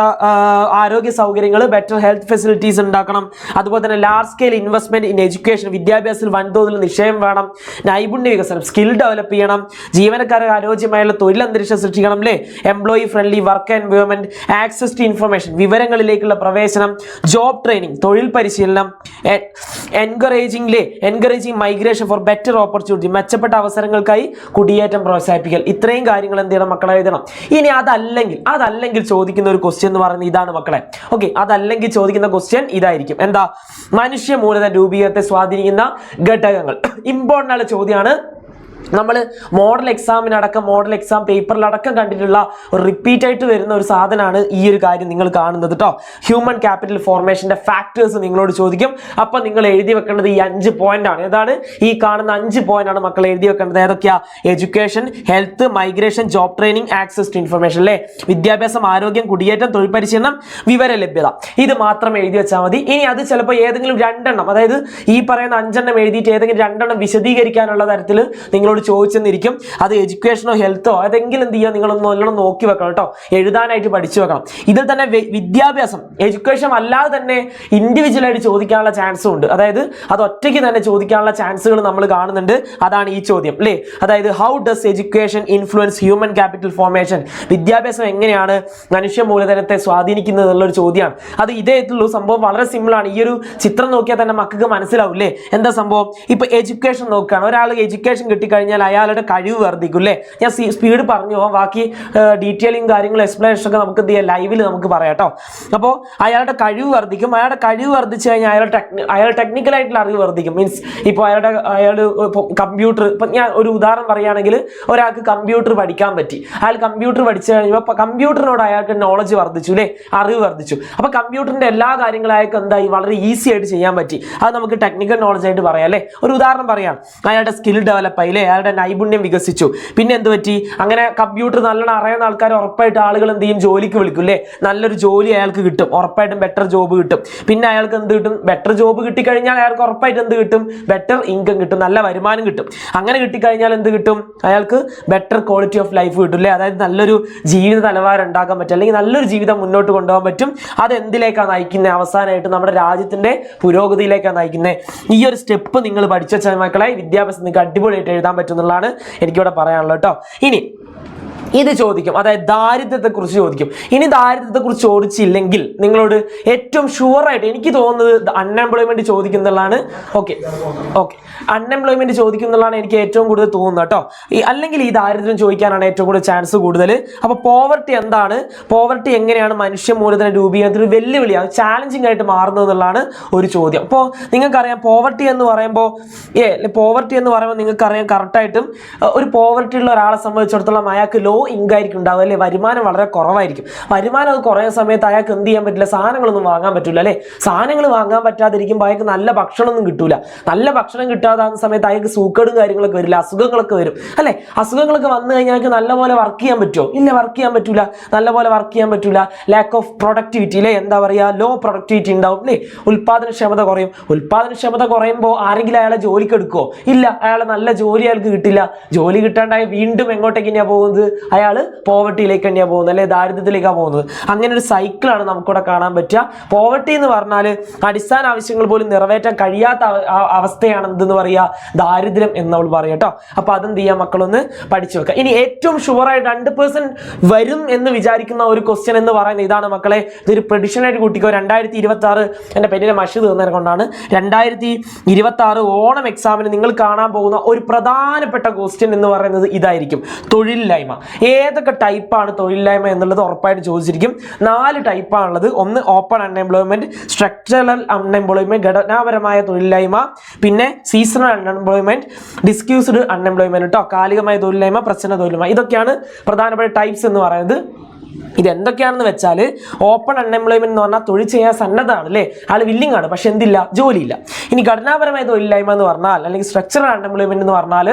ആരോഗ്യ സൗകര്യങ്ങൾ, ബെറ്റർ ഹെൽത്ത് ഫെസിലിറ്റീസ് ഉണ്ടാക്കണം. അതുപോലെ തന്നെ large scale investment in education, വിദ്യാഭ്യാസത്തിൽ വൻതോതിൽ നിക്ഷേപം വേണം. നൈപുണ്യ വികസനം, സ്കിൽ ഡെവലപ്പ് ചെയ്യണം. ജീവനക്കാർക്ക് അനുയോജ്യമായുള്ള തൊഴിൽ അന്തരീക്ഷം സൃഷ്ടിക്കണം അല്ലേ. Employee friendly work environment, access to information, വിവരങ്ങളിലേക്കുള്ള പ്രവേശനം, ജോബ് ട്രെയിനിങ്, തൊഴിൽ പരിശീലനം, encouraging migration for better opportunity, മെച്ചപ്പെട്ട അവസരങ്ങൾക്കായി കുടിയേറ്റം പ്രോത്സാഹിപ്പിക്കൽ. ഇത്രയും കാര്യങ്ങൾ എന്ത് ചെയ്യണം മക്കളെ, എഴുതണം. ഇനി അതല്ലെങ്കിൽ ചോദിക്കുന്ന ഒരു ക്വസ്റ്റ്യൻ എന്ന് പറയുന്നത് ഇതാണ് മക്കളെ. ഓക്കെ, അതല്ലെങ്കിൽ ചോദിക്കുന്ന ക്വസ്റ്റ്യൻ ഇതായിരിക്കും. എന്താ? മനുഷ്യ മൂലധന രൂപീകരണത്തെ സ്വാധീനിക്കുന്ന ഘടകങ്ങൾ. ഇമ്പോർട്ടൻ്റ് ആയ ചോദ്യമാണ്. നമ്മൾ മോഡൽ എക്സാം പേപ്പറിലടക്കം കണ്ടിട്ടുള്ള ഒരു റിപ്പീറ്റ് ആയിട്ട് വരുന്ന ഒരു സാധനമാണ് ഈ ഒരു കാര്യം നിങ്ങൾ കാണുന്നത് കേട്ടോ. ഹ്യൂമൻ ക്യാപിറ്റൽ ഫോർമേഷന്റെ ഫാക്ടേഴ്സ് നിങ്ങളോട് ചോദിക്കും. അപ്പം നിങ്ങൾ എഴുതി വെക്കേണ്ടത് ഈ 5 പോയിന്റ് ആണ്. ഏതാണ്? ഈ കാണുന്ന 5 പോയിന്റ് ആണ് മക്കൾ എഴുതി വെക്കേണ്ടത്. ഏതൊക്കെയാ? Education, health, migration, job training, access to information അല്ലേ. വിദ്യാഭ്യാസം, ആരോഗ്യം, കുടിയേറ്റം, തൊഴിൽ പരിശീലനം, വിവര ലഭ്യത. ഇത് മാത്രം എഴുതി വെച്ചാൽ മതി. ഇനി അത് ചിലപ്പോൾ ഏതെങ്കിലും 2 എണ്ണം, അതായത് ഈ പറയുന്ന 5 എണ്ണം എഴുതിയിട്ട് ഏതെങ്കിലും 2 എണ്ണം വിശദീകരിക്കാനുള്ള തരത്തിൽ നിങ്ങളോട് ചോദിച്ചെന്നിരിക്കും. അത് എഡ്യൂക്കേഷനോ ഹെൽത്തോ അതെങ്കിലും എന്ത് ചെയ്യുക, നിങ്ങളൊന്ന് നല്ലോണം നോക്കി വെക്കണം കേട്ടോ. എഴുതാനായിട്ട് പഠിച്ചു വെക്കണം. ഇതിൽ തന്നെ വിദ്യാഭ്യാസം, എഡ്യൂക്കേഷൻ അല്ലാതെ തന്നെ ഇൻഡിവിജ്വൽ ആയിട്ട് ചോദിക്കാനുള്ള ചാൻസും ഉണ്ട്. അതായത് അത് ഒറ്റയ്ക്ക് തന്നെ ചോദിക്കാനുള്ള ചാൻസുകൾ നമ്മൾ കാണുന്നുണ്ട്. അതാണ് ഈ ചോദ്യം അല്ലേ. അതായത് how does education influence human capital formation, വിദ്യാഭ്യാസം എങ്ങനെയാണ് മനുഷ്യ മൂലധനത്തെ സ്വാധീനിക്കുന്നത് എന്നുള്ളൊരു ചോദ്യമാണ്. അത് ഇതേ ഉള്ളൂ. സംഭവം വളരെ സിമ്പിൾ ആണ്. ഈ ഒരു ചിത്രം നോക്കിയാൽ തന്നെ മക്കൾക്ക് മനസ്സിലാവില്ലേ എന്താ സംഭവം. ഇപ്പൊ എഡ്യൂക്കേഷൻ നോക്കുകയാണ്. ഒരാൾ എഡ്യൂക്കേഷൻ കിട്ടിക്കഴിഞ്ഞാൽ അയാളുടെ കഴിവ് വർദ്ധിക്കും അല്ലേ. ഞാൻ സ്പീഡ് പറഞ്ഞു പോകാം, ബാക്കി ഡീറ്റെയിലിംഗ് കാര്യങ്ങളും എക്സ്പ്ലനേഷൻ ഒക്കെ നമുക്ക് എന്ത് ചെയ്യാം, ലൈവിൽ നമുക്ക് പറയാം കേട്ടോ. അപ്പോൾ അയാളുടെ കഴിവ് വർദ്ധിക്കും. അയാളുടെ കഴിവ് വർദ്ധിച്ചു കഴിഞ്ഞാൽ അയാൾ ടെക്നിക്കൽ ആയിട്ടുള്ള അറിവ് വർദ്ധിക്കും. മീൻസ് ഇപ്പോൾ അയാൾ കമ്പ്യൂട്ടർ, ഇപ്പം ഞാൻ ഒരു ഉദാഹരണം പറയുകയാണെങ്കിൽ ഒരാൾക്ക് കമ്പ്യൂട്ടർ പഠിക്കാൻ പറ്റി. അയാൾ കമ്പ്യൂട്ടർ പഠിച്ചു കഴിഞ്ഞപ്പോൾ കമ്പ്യൂട്ടറിനോട് അയാൾക്ക് നോളജ് വർദ്ധിച്ചു അല്ലേ, അറിവ് വർദ്ധിച്ചു. അപ്പോൾ കമ്പ്യൂട്ടറിന്റെ എല്ലാ കാര്യങ്ങളും അയാൾക്ക് എന്തായി, വളരെ ഈസി ആയിട്ട് ചെയ്യാൻ പറ്റി. അത് നമുക്ക് ടെക്നിക്കൽ നോളജ് ആയിട്ട് പറയാം അല്ലേ. ഒരു ഉദാഹരണം പറയാം, അയാളുടെ സ്കിൽ ഡെവലപ്പ് ആയില്ലേ, അയാളുടെ നൈപുണ്യം വികസിച്ചു. പിന്നെ എന്ത് പറ്റി, അങ്ങനെ കമ്പ്യൂട്ടർ നല്ലോണം അറിയുന്ന ആൾക്കാർ ഉറപ്പായിട്ട് ആളുകൾ എന്ത് ചെയ്യും, ജോലിക്ക് വിളിക്കും അല്ലേ. നല്ലൊരു ജോലി അയാൾക്ക് കിട്ടും, ഉറപ്പായിട്ടും ബെറ്റർ ജോബ് കിട്ടും. പിന്നെ അയാൾക്ക് എന്ത് കിട്ടും, ബെറ്റർ ജോബ് കിട്ടിക്കഴിഞ്ഞാൽ അയാൾക്ക് ഉറപ്പായിട്ട് എന്ത് കിട്ടും, ബെറ്റർ ഇൻകം കിട്ടും, നല്ല വരുമാനം കിട്ടും. അങ്ങനെ കിട്ടിക്കഴിഞ്ഞാൽ എന്ത് കിട്ടും, അയാൾക്ക് ബെറ്റർ ക്വാളിറ്റി ഓഫ് ലൈഫ് കിട്ടും അല്ലേ. അതായത് നല്ലൊരു ജീവിത നിലവാരം ഉണ്ടാക്കാൻ പറ്റും, അല്ലെങ്കിൽ നല്ലൊരു ജീവിതം മുന്നോട്ട് കൊണ്ടുപോകാൻ പറ്റും. അത് എന്തിലേക്കാണ് നയിക്കുന്നത്, അവസാനമായിട്ട് നമ്മുടെ രാജ്യത്തിന്റെ പുരോഗതിയിലേക്കാണ് നയിക്കുന്നത്. ഈ ഒരു സ്റ്റെപ്പ് നിങ്ങൾ പഠിച്ച മക്കളെ വിദ്യാഭ്യാസം നിങ്ങൾക്ക് അടിപൊളിയായിട്ട് എഴുതാൻ പറ്റുന്നതാണ് എനിക്കിവിടെ പറയാനുള്ളത് കേട്ടോ. ഇനി ഇത് ചോദിക്കും, അതായത് ദാരിദ്ര്യത്തെക്കുറിച്ച് ചോദിക്കും. ഇനി ദാരിദ്ര്യത്തെക്കുറിച്ച് ചോദിച്ചില്ലെങ്കിൽ നിങ്ങളോട് ഏറ്റവും ഷുവറായിട്ട് എനിക്ക് തോന്നുന്നത് അൺഎംപ്ലോയ്മെന്റ് ചോദിക്കുന്നതാണ്. ഓക്കെ, അൺഎംപ്ലോയ്മെന്റ് ചോദിക്കുന്നതാണ് എനിക്ക് ഏറ്റവും കൂടുതൽ തോന്നുന്നത് കേട്ടോ. അല്ലെങ്കിൽ ഈ ദാരിദ്ര്യം ചോദിക്കാനാണ് ഏറ്റവും കൂടുതൽ ചാൻസ് കൂടുതൽ. അപ്പോൾ പോവർട്ടി എന്താണ്, പോവർട്ടി എങ്ങനെയാണ് മനുഷ്യ മൂലധന രൂപീകരണത്തിന് വെല്ലുവിളിയാണ്, ചാലഞ്ചിങ് ആയിട്ട് മാറുന്നത് എന്നുള്ളതാണ് ഒരു ചോദ്യം. അപ്പോൾ നിങ്ങൾക്കറിയാം പോവർട്ടി എന്ന് പറയുമ്പോൾ നിങ്ങൾക്കറിയാം കറക്റ്റായിട്ടും ഒരു പോവർട്ടി ഉള്ള ഒരാളെ സംബന്ധിച്ചിടത്തോളം അയാൾക്ക് ലോ ഇൻകം ആയിരിക്കും ഉണ്ടാവുക അല്ലേ. വരുമാനം വളരെ കുറവായിരിക്കും. വരുമാനം അത് കുറയുന്ന സമയത്ത് അയാൾക്ക് എന്ത് ചെയ്യാൻ പറ്റില്ല, സാധനങ്ങളൊന്നും വാങ്ങാൻ പറ്റില്ല അല്ലേ. സാധനങ്ങൾ വാങ്ങാൻ പറ്റാതിരിക്കുമ്പോൾ അയാൾക്ക് നല്ല ഭക്ഷണമൊന്നും കിട്ടൂല. നല്ല ഭക്ഷണം കിട്ടാതെ കിട്ടാതാകുന്ന സമയത്ത് അയാൾക്ക് സൂക്കേടും കാര്യങ്ങളൊക്കെ വരില്ല, അസുഖങ്ങളൊക്കെ വരും അല്ലെ. അസുഖങ്ങളൊക്കെ വന്നു കഴിഞ്ഞാൽ അയാൾക്ക് നല്ലപോലെ വർക്ക് ചെയ്യാൻ പറ്റുമോ? ഇല്ല, വർക്ക് ചെയ്യാൻ പറ്റൂല, നല്ലപോലെ വർക്ക് ചെയ്യാൻ പറ്റൂല. ലാക്ക് ഓഫ് പ്രൊഡക്ടിവിറ്റി അല്ലെ, എന്താ പറയുക, ലോ പ്രൊഡക്ടിവിറ്റി ഉണ്ടാവും അല്ലേ. ഉൽപാദനക്ഷമത കുറയും. ഉൽപാദനക്ഷമത കുറയുമ്പോൾ ആരെങ്കിലും അയാളെ ജോലിക്ക് എടുക്കുമോ? ഇല്ല, അയാളെ നല്ല ജോലി അയാൾക്ക് കിട്ടില്ല. ജോലി കിട്ടാണ്ടായി വീണ്ടും എങ്ങോട്ടേക്ക് തന്നെയാണ് പോകുന്നത്? അയാൾ പോവർട്ടിയിലേക്ക് തന്നെയാണ് പോകുന്നത് അല്ലെ, ദാരിദ്ര്യത്തിലേക്കാണ് പോകുന്നത്. അങ്ങനെ ഒരു സൈക്കിളാണ് നമുക്കിവിടെ കാണാൻ പറ്റുക. പോവർട്ടി എന്ന് പറഞ്ഞാൽ അടിസ്ഥാന ആവശ്യങ്ങൾ പോലും നിറവേറ്റാൻ കഴിയാത്ത അവസ്ഥയാണ് എന്തെന്ന് പറയുക, ദാരിദ്ര്യം എന്ന് നമ്മൾ പറയാം കേട്ടോ. അപ്പൊ അതെന്ത് ചെയ്യാം മക്കളൊന്ന് പഠിച്ചു വെക്കുക. ഇനി ഏറ്റവും ഷുവറായിട്ട് 100% വരും എന്ന് വിചാരിക്കുന്ന ഒരു ക്വസ്റ്റ്യൻ എന്ന് പറയുന്നത് ഇതാണ് മക്കളെ. ഇതൊരു പ്രഡിഷൻ ആയിട്ട് കൂട്ടിക്കോ. 2026 എൻ്റെ പെണ്ണിനെ മഷി തീർന്നതിനെ കൊണ്ടാണ് 2026 ഓണം എക്സാമിന് നിങ്ങൾ കാണാൻ പോകുന്ന ഒരു പ്രധാനപ്പെട്ട ക്വസ്റ്റ്യൻ എന്ന് പറയുന്നത് ഇതായിരിക്കും, തൊഴിലില്ലായ്മ. ഏതൊക്കെ ടൈപ്പാണ് തൊഴിലില്ലായ്മ എന്നുള്ളത് ഉറപ്പായിട്ട് ചോദിച്ചിരിക്കും. 4 ടൈപ്പാണുള്ളത്. ഒന്ന് ഓപ്പൺ അൺഎംപ്ലോയ്മെന്റ്, സ്ട്രക്ചറൽ അൺഎംപ്ലോയ്മെന്റ്, ഘടനാപരമായ തൊഴിലില്ലായ്മ, പിന്നെ സീസണൽ അൺഎംപ്ലോയ്മെന്റ്, ഡിസ്ക്യൂസ്ഡ് അൺഎംപ്ലോയ്മെന്റ് കേട്ടോ, കാലികമായ തൊഴിലില്ലായ്മ, പ്രശ്ന തൊഴിലില്ലായ്മ. ഇതൊക്കെയാണ് പ്രധാനപ്പെട്ട ടൈപ്സ് എന്ന് പറയുന്നത്. ഇതെന്തൊക്കെയാണെന്ന് വെച്ചാൽ ഓപ്പൺ അൺഎംപ്ലോയ്മെന്റ് എന്ന് പറഞ്ഞാൽ തൊഴിൽ ചെയ്യാൻ സന്നദ്ധമാണ് അല്ലേ, ആൾ വില്ലിംഗ് ആണ്, പക്ഷെ എന്തില്ല, ജോലിയില്ല. ഇനി ഘടനാപരമായ തൊഴിലില്ലായ്മ എന്ന് പറഞ്ഞാൽ അല്ലെങ്കിൽ സ്ട്രക്ചറൽ അൺഎംപ്ലോയ്മെന്റ് എന്ന് പറഞ്ഞാൽ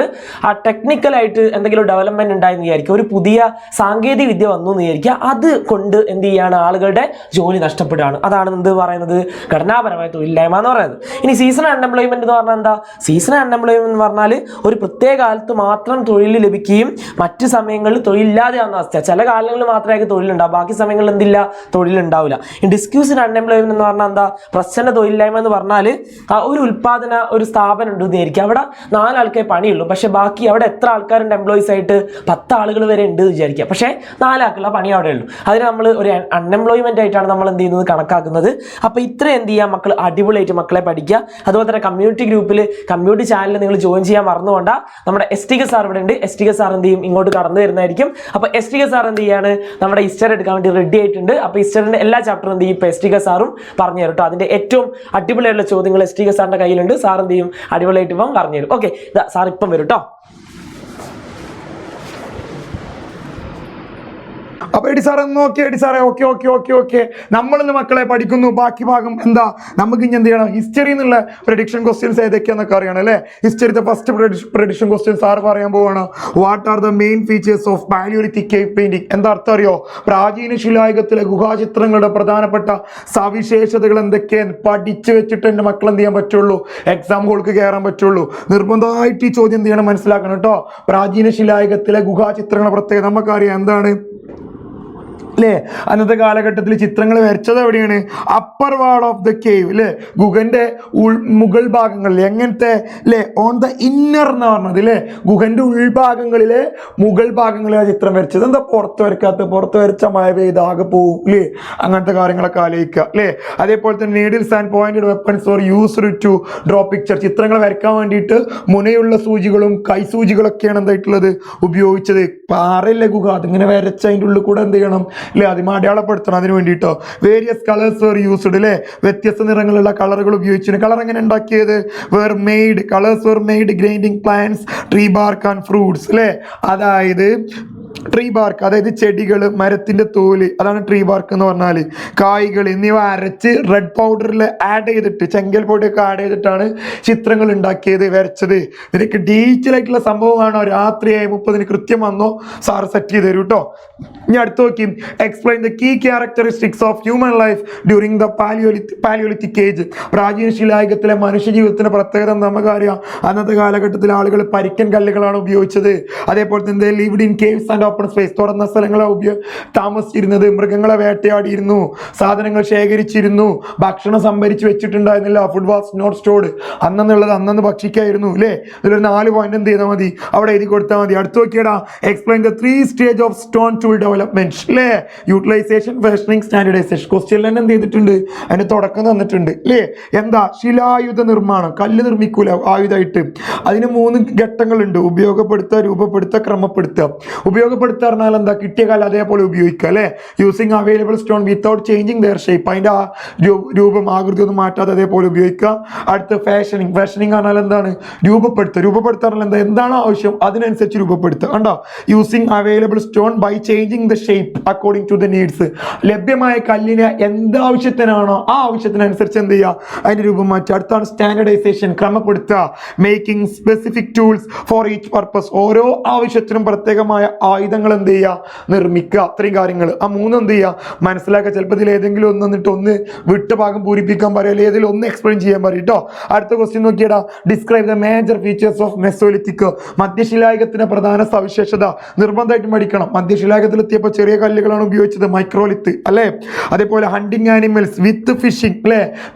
ആ ടെക്നിക്കലായിട്ട് എന്തെങ്കിലും ഡെവലപ്മെന്റ് ഉണ്ടായെന്ന് വിചാരിക്കുക, ഒരു പുതിയ സാങ്കേതിക വിദ്യ വന്നു എന്ന് വിചാരിക്കുക, അത് കൊണ്ട് എന്ത് ചെയ്യാണ്, ആളുകളുടെ ജോലി നഷ്ടപ്പെടുകയാണ്. അതാണ് എന്ത് പറയുന്നത്, ഘടനാപരമായ തൊഴിലില്ലായ്മ എന്ന് പറയുന്നത്. ഇനി സീസണൽ അൺഎംപ്ലോയ്മെന്റ് എന്ന് പറഞ്ഞാൽ എന്താ? സീസണൽ അൺഎംപ്ലോയ്മെന്റ് എന്ന് പറഞ്ഞാൽ ഒരു പ്രത്യേക കാലത്ത് മാത്രം തൊഴിൽ ലഭിക്കുകയും മറ്റു സമയങ്ങളിൽ തൊഴിലില്ലാതെ ആവുന്ന അവസ്ഥ. ചില കാലങ്ങളിൽ മാത്രമേ തൊഴിലുണ്ടാവും, ബാക്കി സമയങ്ങളിൽ എന്തില്ല, തൊഴിലുണ്ടാവില്ല. ഡിസ്ക്യൂസ്ഡ് അൺഎംപ്ലോയ്മെന്റ് എന്ന് പറഞ്ഞാൽ എന്താ? പ്രശ്ന തൊഴിലില്ലായ്മ എന്ന് പറഞ്ഞാൽ ഒരു ഉൽപാദന ഒരു സ്ഥാപനം ഉണ്ട് വിചാരിക്കുക, അവിടെ 4 ആൾക്കേ പണിയുള്ളൂ, പക്ഷെ ബാക്കി അവിടെ എത്ര ആൾക്കാരുണ്ട് എംപ്ലോയീസ് ആയിട്ട്? 10 ആളുകൾ വരെ ഉണ്ട് വിചാരിക്കുക, പക്ഷേ 4 ആൾക്കുള്ള പണി അവിടെ ഉള്ളൂ. അതിന് നമ്മൾ ഒരു അൺഎംപ്ലോയ്മെന്റ് ആയിട്ടാണ് നമ്മൾ എന്ത് ചെയ്യുന്നത്, കണക്കാക്കുന്നത്. അപ്പൊ ഇത്ര എന്ത് ചെയ്യുക മക്കൾ, അടിപൊളിയായിട്ട് മക്കളെ പഠിക്കുക. അതുപോലെ തന്നെ കമ്മ്യൂണിറ്റി ഗ്രൂപ്പിൽ കമ്മ്യൂണിറ്റി ചാനൽ നിങ്ങൾ ജോയിൻ ചെയ്യാൻ മറന്നുകൊണ്ട. നമ്മുടെ STK സാർ ഇവിടെ ഉണ്ട്. STK സാർ എന്ത് ചെയ്യും, ഇങ്ങോട്ട് കടന്നു വരുന്നതായിരിക്കും. അപ്പൊ STK സാർ എന്ത് ചെയ്യാണ്, നമ്മുടെ ഹിസ്റ്ററി എടുക്കാൻ വേണ്ടി റെഡി ആയിട്ടുണ്ട്. അപ്പൊ ഹിസ്റ്ററിന്റെ എല്ലാ ചാപ്റ്ററും എന്ത് ചെയ്യും, ഇപ്പൊ STK സാറും പറഞ്ഞു തരും കേട്ടോ. അതിന്റെ ഏറ്റവും അടിപൊളിയായിട്ടുള്ള ചോദ്യങ്ങൾ STK സാറിന്റെ കയ്യിലുണ്ട്. സാർ എന്ത് ചെയ്യും, അടിപൊളിയായിട്ട് ഇപ്പം പറഞ്ഞു തരും. ഓക്കെ, സാർ ഇപ്പം വരും കേട്ടോ. അപ്പൊ എടി സാറേ നോക്കി, എടി സാറേ ഓക്കെ ഓക്കെ ഓക്കെ ഓക്കെ നമ്മളിന്ന് മക്കളെ പഠിക്കുന്നു. ബാക്കി ഭാഗം എന്താ, നമുക്ക് ഇനി എന്ത് ചെയ്യണം, ഹിസ്റ്ററി എന്നുള്ള പ്രഡിക്ഷൻ ക്വസ്റ്റ്യൻസ് ഏതൊക്കെയാണെന്നൊക്കെ അറിയണം അല്ലേ. ഹിസ്റ്ററിത്തെ ഫസ്റ്റ് പ്രഡിക്ഷൻ ക്വസ്റ്റ്യൻ സാർ പറയാൻ പോവാണ്. What are the main features of palaeolithic cave painting? എന്താ അർത്ഥം അറിയോ? പ്രാചീന ശിലായുഗത്തിലെ ഗുഹാചിത്രങ്ങളുടെ പ്രധാനപ്പെട്ട സവിശേഷതകൾ എന്തൊക്കെയാണ് പഠിച്ചു വെച്ചിട്ട് എൻ്റെ മക്കൾ എന്ത് ചെയ്യാൻ പറ്റുള്ളൂ, എക്സാം ഹോൾക്ക് കയറാൻ പറ്റുള്ളൂ. നിർബന്ധമായിട്ട് ഈ ചോദ്യം എന്ത് ചെയ്യണം, മനസ്സിലാക്കണം കേട്ടോ. പ്രാചീന ശിലായുഗത്തിലെ ഗുഹാചിത്രങ്ങളുടെ പ്രത്യേകത നമുക്കറിയാം എന്താണ് അല്ലേ. അന്നത്തെ കാലഘട്ടത്തിൽ ചിത്രങ്ങൾ വരച്ചത് എവിടെയാണ്, upper wall of the cave അല്ലേ, ഗുഹന്റെ മുകൾ ഭാഗങ്ങളിൽ. എങ്ങനത്തെ അല്ലേ, ഓൺ ദ ഇന്നർ എന്ന് പറഞ്ഞത് അല്ലേ, ഗുഹന്റെ ഉൾഭാഗങ്ങളിലെ മുകൾ ഭാഗങ്ങളിൽ ആ ചിത്രം വരച്ചത്. എന്താ പുറത്ത് വരക്കാത്ത, പുറത്ത് വരച്ച മഴ പെയ്ത് ആകെ പോവും അല്ലേ, അങ്ങനത്തെ കാര്യങ്ങളൊക്കെ ആലോചിക്കുക അല്ലേ. അതേപോലെ തന്നെ needles and pointed weapons or used to draw picture, ചിത്രങ്ങൾ വരയ്ക്കാൻ വേണ്ടിയിട്ട് മുനയുള്ള സൂചികളും കൈസൂചികളൊക്കെയാണ് എന്തായിട്ടുള്ളത് ഉപയോഗിച്ചത്. പാറയിലെ ഗുഹ, അതിങ്ങനെ വരച്ച് അതിൻ്റെ ഉള്ളിൽ കൂടെ എന്ത് ചെയ്യണം അല്ലെ, അതിന് അടയാളപ്പെടുത്തണം. അതിന് വേണ്ടിയിട്ടോ വേരിയസ് കളേഴ്സ് വെർ യൂസ്ഡ് അല്ലേ, വ്യത്യസ്ത നിറങ്ങളുള്ള കളറുകൾ ഉപയോഗിച്ചിട്ടുണ്ട്. കളർ എങ്ങനെ ഉണ്ടാക്കിയത്, were made, colours were made grinding plants, tree bark and fruits അല്ലേ. അതായത് ട്രീ ബാർക്ക്, അതായത് ചെടികൾ, മരത്തിന്റെ തോല്, അതാണ് ട്രീ ബാർക്ക് എന്ന് പറഞ്ഞാൽ. കായ്കൾ എന്നിവ അരച്ച് റെഡ് പൗഡറിൽ ആഡ് ചെയ്തിട്ട്, ചെങ്കൽ പൊടിയൊക്കെ ആഡ് ചെയ്തിട്ടാണ് ചിത്രങ്ങൾ ഉണ്ടാക്കിയത്, വരച്ചത്. ഇതിനൊക്കെ ഡീറ്റെയിൽ ആയിട്ടുള്ള സംഭവമാണോ, രാത്രിയായി 30 കൃത്യം വന്നോ സാർ സെറ്റ് ചെയ്ത് തരും കേട്ടോ. ഇനി അടുത്ത് നോക്കി, explain the key characteristics of human life during the palaeolithic age. പ്രാചീന ശിലായുഗത്തിലെ മനുഷ്യ ജീവിതത്തിന്റെ പ്രത്യേകത നമുക്കറിയാം. അന്നത്തെ കാലഘട്ടത്തിൽ ആളുകൾ പരിക്കൻ കല്ലുകളാണ് ഉപയോഗിച്ചത്. അതേപോലെ തന്നെ lived in caves and open space, തുറന്ന സ്ഥലങ്ങളെ താമസിച്ചിരുന്നത്. മൃഗങ്ങളെ വേട്ടയാടിയിരുന്നു, സാധനങ്ങൾ ശേഖരിച്ചിരുന്നു, ഭക്ഷണം സംഭരിച്ച് വെച്ചിട്ടുണ്ടായിരുന്നില്ല. ഫുഡ് വാസ് നോട്ട് സ്റ്റോർഡ്, അന്നെന്നുള്ളത് അന്നന്ന് ഭക്ഷിക്കായിരുന്നു അല്ലേ. ഇതിലൊരു 4 പോയിന്റ് എന്ത് ചെയ്താൽ മതി, അവിടെ എഴുതി കൊടുത്താൽ മതി. അടുത്ത് നോക്കിയടാ, explain the 3 stage of stone tool development അല്ലേ. Utilisation, fashioning, standardisation. ക്വസ്റ്റ്യൻ തന്നെ എന്ത് ചെയ്തിട്ടുണ്ട്, അതിന് തുടക്കം തന്നിട്ടുണ്ട് അല്ലേ. എന്താ, ശിലായുധ നിർമ്മാണം, കല്ല് നിർമ്മിക്കൂല ആയുധമായിട്ട്. അതിന് 3 ഘട്ടങ്ങളുണ്ട്, ഉപയോഗപ്പെടുത്തുക, രൂപപ്പെടുത്തുക, ക്രമപ്പെടുത്തുക. ഉപയോഗപ്പെടുത്തുക രൂപപ്പെടുത്തുക പറഞ്ഞാൽ എന്താ, കിട്ടിയ കാലം അതേപോലെ ഉപയോഗിക്കുക അല്ലെ. Using available stone without changing there shape, അതിന്റെ ആ രൂപം ആകൃതി ഒന്നും മാറ്റാതെ അതേപോലെ ഉപയോഗിക്കുക. അടുത്ത ഫാഷനിങ്. ഫാഷനിങ് പറഞ്ഞാൽ എന്താണ്, രൂപപ്പെടുത്തുക പറഞ്ഞാൽ എന്താണോ ആവശ്യം അതിനനുസരിച്ച് രൂപപ്പെടുത്തുക. കണ്ടോ, using available stone by changing the shape according to the needs. ലഭ്യമായ കല്ലിനെ എന്താവശ്യത്തിനാണോ ആ ആവശ്യത്തിനനുസരിച്ച് എന്ത് ചെയ്യുക, അതിന്റെ രൂപം മാറ്റുക. അടുത്താണ് സ്റ്റാൻഡർഡൈസേഷൻ, ക്രമപ്പെടുത്തുക. Making specific tools for each purpose, ഓരോ ആവശ്യത്തിനും പ്രത്യേകമായ ആയുധങ്ങൾ എന്ത് ചെയ്യുക, നിർമ്മിക്കുക. അത്രയും കാര്യങ്ങൾ ആ മൂന്ന് എന്ത് ചെയ്യുക, മനസ്സിലാക്കുക. ചിലപ്പോൾ ഇതിൽ ഏതെങ്കിലും ഒന്ന് എന്നിട്ട് ഒന്ന് വിട്ട ഭാഗം പൂരിപ്പിക്കാൻ പറയുക, അല്ലെങ്കിൽ ഏതെങ്കിലും ഒന്ന് എക്സ്പ്ലെയിൻ ചെയ്യാൻ പറയും കേട്ടോ. അടുത്ത ക്വസ്റ്റ്യൻ നോക്കിയടാ, describe the major features of Mesolithic. മധ്യശിലായുഗത്തിന്റെ പ്രധാന സവിശേഷത നിർബന്ധമായിട്ടും പഠിക്കണം. മധ്യശിലായുഗത്തിൽ എത്തിയപ്പോൾ ചെറിയ കല്ലുകളാണ് ഉപയോഗിച്ചത്, മൈക്രോലിത്ത് അല്ലെ. അതേപോലെ ഹണ്ടിങ് ആനിമൽസ് വിത്ത് ഫിഷിംഗ് അല്ലെ,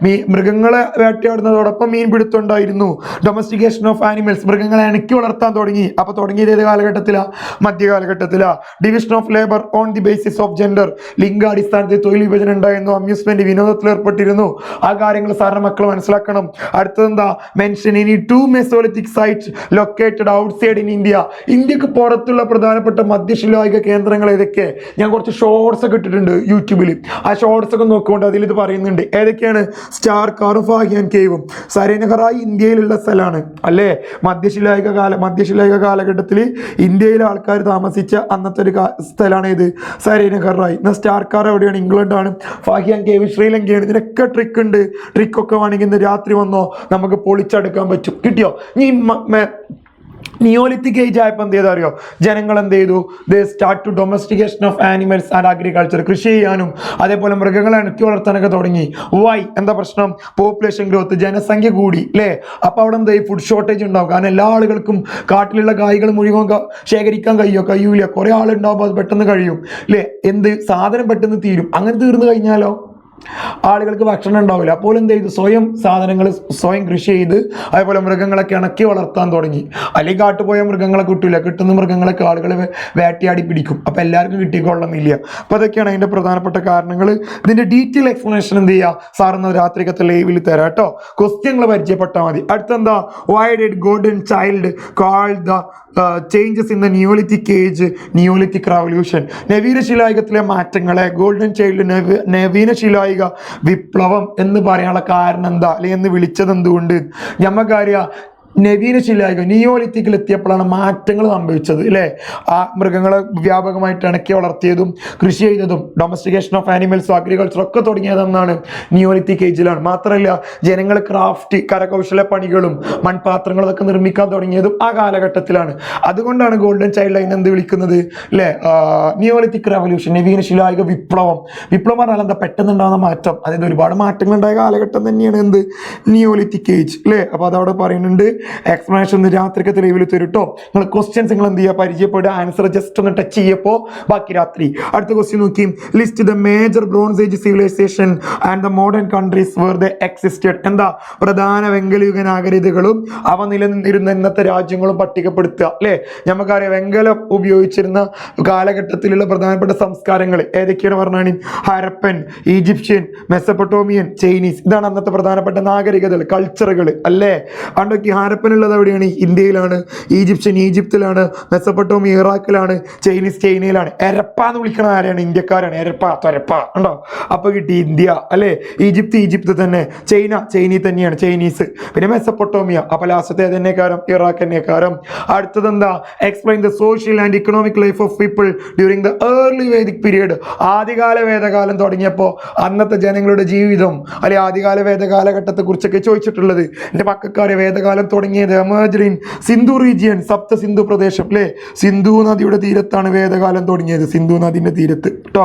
മൃഗങ്ങളെ വേട്ടയാടുന്നതോടൊപ്പം മീൻ പിടുത്തുണ്ടായിരുന്നു. ഡൊമസ്റ്റിക്കേഷൻ ഓഫ് ആനിമൽസ്, മൃഗങ്ങളെ ഇണക്കി വളർത്താൻ തുടങ്ങി. അപ്പൊ തുടങ്ങിയത് ഏത് കാലഘട്ടത്തിലാ, മധ്യകാലഘട്ടത്തിലാ. Division of labour on the basis of gender, ലിംഗാടിസ്ഥാനത്തിൽ തൊഴിൽ വിഭജനം ഉണ്ടായിരുന്നു. അമ്യൂസ്മെന്റ്, വിനോദത്തിൽ ഏർപ്പെട്ടിരുന്നു. ആ കാര്യങ്ങൾ സാറിന് മക്കൾ മനസ്സിലാക്കണം. അടുത്തതെന്താ, മെൻഷൻ ഇനി 2 Mesolithic sites located outside in India. ഇന്ത്യക്ക് പുറത്തുള്ള പ്രധാനപ്പെട്ട മധ്യശിലായുഗ കേന്ദ്രങ്ങൾ ഏതൊക്കെ, ഞാൻ കുറച്ച് ഷോർട്സ് ഒക്കെ ഇട്ടിട്ടുണ്ട് യൂട്യൂബിൽ. ആ ഷോർട്സ് ഒക്കെ നോക്കുകൊണ്ട് അതിൽ ഇത് പറയുന്നുണ്ട്. ഏതൊക്കെയാണ്, സ്റ്റാർ കാറും ഫാഹിയാൻ കേവും. സരൈനഹറായി ഇന്ത്യയിലുള്ള സ്ഥലമാണ് അല്ലേ. മധ്യശിലായുഗ കാലഘട്ടത്തിൽ ഇന്ത്യയിലെ ആൾക്കാർ താമസിച്ച അന്നത്തെ ഒരു സ്ഥലമാണ് ഇത്, സരൈനഹറായി. സ്റ്റാർ കാർ എവിടെയാണ്, ഇംഗ്ലണ്ടാണ്. ഫാഹിയാൻ കേവ് ശ്രീലങ്കയാണ്. ഇതിനൊക്കെ ട്രിക്ക് ഉണ്ട്. ട്രിക്കൊക്കെ വേണമെങ്കിൽ ഇന്ന് രാത്രി വന്നോ നമുക്ക് പൊളിച്ചെടുക്കാൻ പറ്റും. കിട്ടിയോ? നീ നിയോലിത്തിക് ഏജ് ആയപ്പോൾ എന്ത് ചെയ്താൽ അറിയോ, ജനങ്ങൾ എന്ത് ചെയ്തു, they start to domestication of animals and agriculture. കൃഷി ചെയ്യാനും അതേപോലെ മൃഗങ്ങളെ ഇണക്കി വളർത്താനൊക്കെ തുടങ്ങി. വൈ, എന്താ പ്രശ്നം, പോപ്പുലേഷൻ ഗ്രോത്ത്, ജനസംഖ്യ കൂടി അല്ലേ. അപ്പൊ അവിടെ എന്താ, ഫുഡ് ഷോർട്ടേജ് ഉണ്ടാവും. കാരണം എല്ലാ ആളുകൾക്കും കാട്ടിലുള്ള കായ്കൾ മുഴുവൻ ശേഖരിക്കാൻ കഴിയൂല. കുറെ ആളുണ്ടാവുമ്പോൾ അത് പെട്ടെന്ന് കഴിയും അല്ലേ. എന്ത് സാധനം പെട്ടെന്ന് തീരും. അങ്ങനെ തീർന്നു കഴിഞ്ഞാലോ ആളുകൾക്ക് ഭക്ഷണം ഉണ്ടാവില്ല. അപ്പോൾ എന്ത് ചെയ്തു, സാധനങ്ങൾ സ്വയം കൃഷി ചെയ്ത് അതേപോലെ മൃഗങ്ങളൊക്കെ ഇണക്കി വളർത്താൻ തുടങ്ങി. അല്ലെങ്കിൽ കാട്ടുപോയ മൃഗങ്ങളെ കിട്ടില്ല, കിട്ടുന്ന മൃഗങ്ങളൊക്കെ ആളുകളെ വേട്ടയാടി പിടിക്കും. അപ്പൊ എല്ലാവർക്കും കിട്ടിക്കൊള്ളുന്നില്ല. അപ്പൊ അതൊക്കെയാണ് അതിന്റെ പ്രധാനപ്പെട്ട കാരണങ്ങൾ. ഇതിന്റെ ഡീറ്റെയിൽ എക്സ്പ്ലനേഷൻ എന്ത് ചെയ്യുക, സാറിന് രാത്രിക്കത്തെ ലൈവിൽ തരാം കേട്ടോ. ക്വസ്റ്റ്യങ്ങൾ പരിചയപ്പെട്ടാൽ മതി. അടുത്തെന്താ, why did Gordon Childe call the changes in the Neolithic age Neolithic revolution. നവീന ശിലായുഗത്തിലെ മാറ്റങ്ങളെ ഗോൾഡൻ ചൈൽഡ്, നവീന ശിലായുഗ വിപ്ലവം എന്ന് പറയാനുള്ള കാരണം എന്താ, അല്ലെങ്കിൽ എന്ന് വിളിച്ചത് എന്തുകൊണ്ട്? ഞമ്മക്കറിയാം, നവീന ശിലായുഗം നിയോലിത്തിക്കിൽ എത്തിയപ്പോഴാണ് മാറ്റങ്ങൾ സംഭവിച്ചത് അല്ലേ. ആ മൃഗങ്ങളെ വ്യാപകമായിട്ട് ഇണക്കി വളർത്തിയതും കൃഷി ചെയ്തതും ഡൊമസ്റ്റിക്കേഷൻ ഓഫ് ആനിമൽസും അഗ്രികൾച്ചറും ഒക്കെ തുടങ്ങിയതെന്നാണ് നിയോലിത്തിക് ഏജിലാണ്. മാത്രമല്ല ജനങ്ങൾ ക്രാഫ്റ്റ്, കരകൗശല പണികളും മൺപാത്രങ്ങളും ഒക്കെ നിർമ്മിക്കാൻ തുടങ്ങിയതും ആ കാലഘട്ടത്തിലാണ്. അതുകൊണ്ടാണ് ഗോൾഡൻ ചൈൽഡ് അതിന് എന്ത് വിളിക്കുന്നത് അല്ലേ, നിയോലിത്തിക് റവല്യൂഷൻ, നവീന ശിലായുഗ വിപ്ലവം. വിപ്ലവം പറഞ്ഞാൽ എന്താ, പെട്ടെന്നുണ്ടാകുന്ന മാറ്റം. അതായത് ഒരുപാട് മാറ്റങ്ങൾ ഉണ്ടായ കാലഘട്ടം തന്നെയാണ് എന്ത്, നിയോലിത്തിക് ഏജ് അല്ലേ. അപ്പോൾ അതവിടെ പറയുന്നുണ്ട്. എക്സ്പ്ലനേഷൻ രാത്രിക്ക് തെളിവിൽ തരുട്ടോ. നിങ്ങൾ ക്വസ്റ്റ്യൻസ് നിങ്ങൾ എന്ത് ചെയ്യുക, പരിചയപ്പെടുക, ആൻസർ ജസ്റ്റ് ഒന്ന് ടച്ച് ചെയ്യപ്പോ ബാക്കി രാത്രി. അടുത്ത ക്വസ്റ്റ്യൻ നോക്കി, list the major bronze age civilisation and the modern countries where they existed. എന്താ, പ്രധാന വെങ്കലയുഗ നാഗരികതകളും അവ നിലനിന്നിരുന്ന ഇന്നത്തെ രാജ്യങ്ങളും പട്ടികപ്പെടുത്തുക അല്ലേ. നമുക്കറിയാം വെങ്കലം ഉപയോഗിച്ചിരുന്ന കാലഘട്ടത്തിലുള്ള പ്രധാനപ്പെട്ട സംസ്കാരങ്ങൾ ഏതൊക്കെയാണ് പറഞ്ഞാണ്, ഹരപ്പൻ, ഈജിപ്ഷ്യൻ, മെസപ്പൊട്ടോമിയൻ, ചൈനീസ്. ഇതാണ് അന്നത്തെ പ്രധാനപ്പെട്ട നാഗരികതകൾ, കൾച്ചറുകൾ അല്ലേ. അതുകൊണ്ടൊക്കെ ഹാരപ്പനുള്ളത് എവിടെയാണ്, ഇന്ത്യയിലാണ്. ഈജിപ്ഷ്യൻ ഈജിപ്തിലാണ്. മെസപ്പൊട്ടോമിയ ഇറാഖിലാണ്. ചൈനീസ് ചൈനയിലാണ്. എരപ്പ എന്ന് വിളിക്കണ ആരെയാണ്, ഇന്ത്യക്കാരാണ്. എരപ്പ തൊരപ്പ ഉണ്ടോ. അപ്പൊ കിട്ടി ഇന്ത്യ അല്ലെ. ഈജിപ്ത് തന്നെ. ചൈനയിൽ തന്നെയാണ്, ചൈനീസ്. പിന്നെ മെസപ്പൊട്ടോമിയ. അപ്പൊ ലാസ്റ്റത്തെ തന്നെക്കാരം ഇറാഖ് തന്നെക്കാരം. അടുത്തത് എന്താ, explain the social and economic life of people during the early Vedic period. ആദ്യകാല വേദകാലം തുടങ്ങിയപ്പോൾ അന്നത്തെ ജനങ്ങളുടെ ജീവിതം അല്ലെ ആദ്യകാല വേദകാലഘട്ടത്തെ കുറിച്ചൊക്കെ ചോദിച്ചിട്ടുള്ളത്. എന്റെ മക്കാരെ വേദകാലം തുടങ്ങിയത് emerged in Sindhu region, Sapta Sindhu പ്രദേശം അല്ലെ. സിന്ധു നദിയുടെ തീരത്താണ് വേദകാലം തുടങ്ങിയത്, സിന്ധു നദിന്റെ തീരത്ത് കേട്ടോ.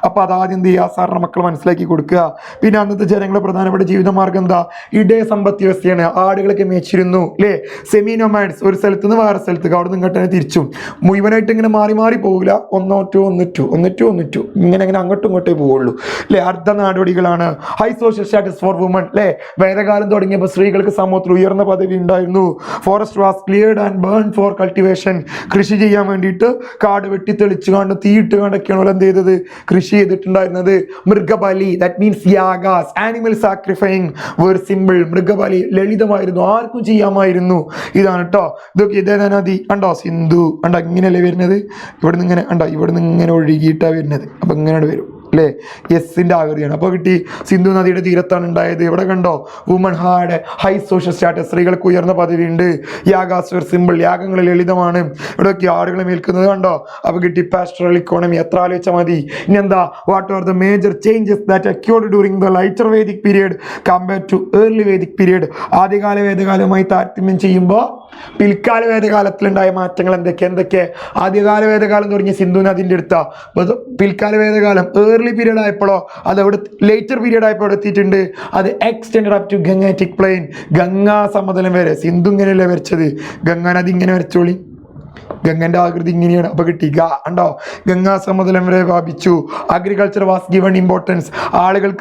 അപ്പൊ അതാദ്യം എന്ത് ചെയ്യുക, സാറിന് മക്കൾ മനസ്സിലാക്കി കൊടുക്കുക. പിന്നെ അന്നത്തെ ജനങ്ങളുടെ പ്രധാനപ്പെട്ട ജീവിതമാർഗം എന്താ, ഇടയ സമ്പത്ത് വ്യവസ്ഥയാണ്. ആടുകളൊക്കെ മേച്ചിരുന്നു അല്ലെ. സെമി നൊമാഡ്സ്, ഒരു സ്ഥലത്ത് നിന്ന് വേറെ സ്ഥലത്തേക്ക്, അവിടെ നിന്ന് ഇങ്ങോട്ട് തിരിച്ചും. മുഴുവനായിട്ട് ഇങ്ങനെ മാറി മാറി പോകില്ല, ഒന്നിറ്റു ഇങ്ങനെ അങ്ങോട്ടും ഇങ്ങോട്ടേ പോവുള്ളൂ അല്ലെ. അർദ്ധ നാടോടികളാണ്. High social status for woman അല്ലെ. വേദകാലം തുടങ്ങിയപ്പോൾ സ്ത്രീകൾക്ക് സമൂഹത്തിൽ ഉയർന്ന പദവി ഉണ്ടായി. ചെയ്തിട്ടുണ്ടായിരുന്നു. Forest was cleared and burn for cultivation. കൃഷി ചെയ്യാൻ വേണ്ടിയിട്ട് കാട് വെട്ടി തെളിച്ചു കണ്ട് തീയിട്ട് കണ്ടൊക്കെയാണ് എന്ത് ചെയ്തത്, കൃഷി ചെയ്തിട്ടുണ്ടായിരുന്നത്. മൃഗബലി, that means yagas, animal sacrificing were simple. മൃഗബലി ലളിതമായിരുന്നു, ആർക്കും ചെയ്യാമായിരുന്നു. ഇതാണ് കേട്ടോ. ഇതൊക്കെ ഇതേ നദി കണ്ടോ, സിന്ധു കണ്ടോ, ഇങ്ങനെയല്ലേ വരുന്നത്, ഇവിടുന്ന് ഇങ്ങനെ കണ്ടോ, ഇവിടുന്ന് ഇങ്ങനെ ഒഴുകിയിട്ടാണ് വരുന്നത്. അപ്പൊ ഇങ്ങനെ വരും അല്ലേ, എസിന്റെ ആകൃതിയാണ്. അപ്പോൾ കിട്ടി സിന്ധു നദിയുടെ തീരത്താണ് ഉണ്ടായത്. ഇവിടെ കണ്ടോ, woman had high social status, സ്ത്രീകൾക്ക് ഉയർന്ന പദവി ഉണ്ട്. യാഗാസ് വെർ സിമ്പിൾ, യാഗങ്ങൾ ലളിതമാണ്. ഇവിടെയൊക്കെ ആടുകളെ മേൽക്കുന്നത് കണ്ടോ. അപ്പോൾ കിട്ടി പാസ്റ്ററൽ ഇക്കോണമി. എത്ര ആലോചിച്ചാൽ മതി. ഇനി എന്താ, what are the major changes that occurred during the later Vedic period compared to early Vedic period. ആദ്യകാല വേദകാലമായി താരതമ്യം ചെയ്യുമ്പോൾ പിൽക്കാല വേദകാലത്തിലുണ്ടായ മാറ്റങ്ങൾ എന്തൊക്കെ? ആദ്യകാല വേദകാലം തുടങ്ങിയ സിന്ധു നദിന്റെ അടുത്താ. പിൽക്കാല വേദകാലം ഏർലി പീരീഡ് ആയപ്പോഴോ അത് അവിടെ ലേറ്റർ പീരീഡ് ആയപ്പോൾ എത്തിയിട്ടുണ്ട്. അത് extend up to Gangetic plain, Ganga സമതലം വരെ. സിന്ധു ഇങ്ങനെയല്ലേ വരച്ചത്, ഗംഗാ നദി ഇങ്ങനെ വരച്ചോളി, ഗംഗന്റെ ആകൃതി ഇങ്ങനെയാണ്. അപ്പൊ കിട്ടി ഉണ്ടോ, ഗംഗാ സമതലം വരെ വ്യാപിച്ചു. Agriculture was given importance. ആളുകൾ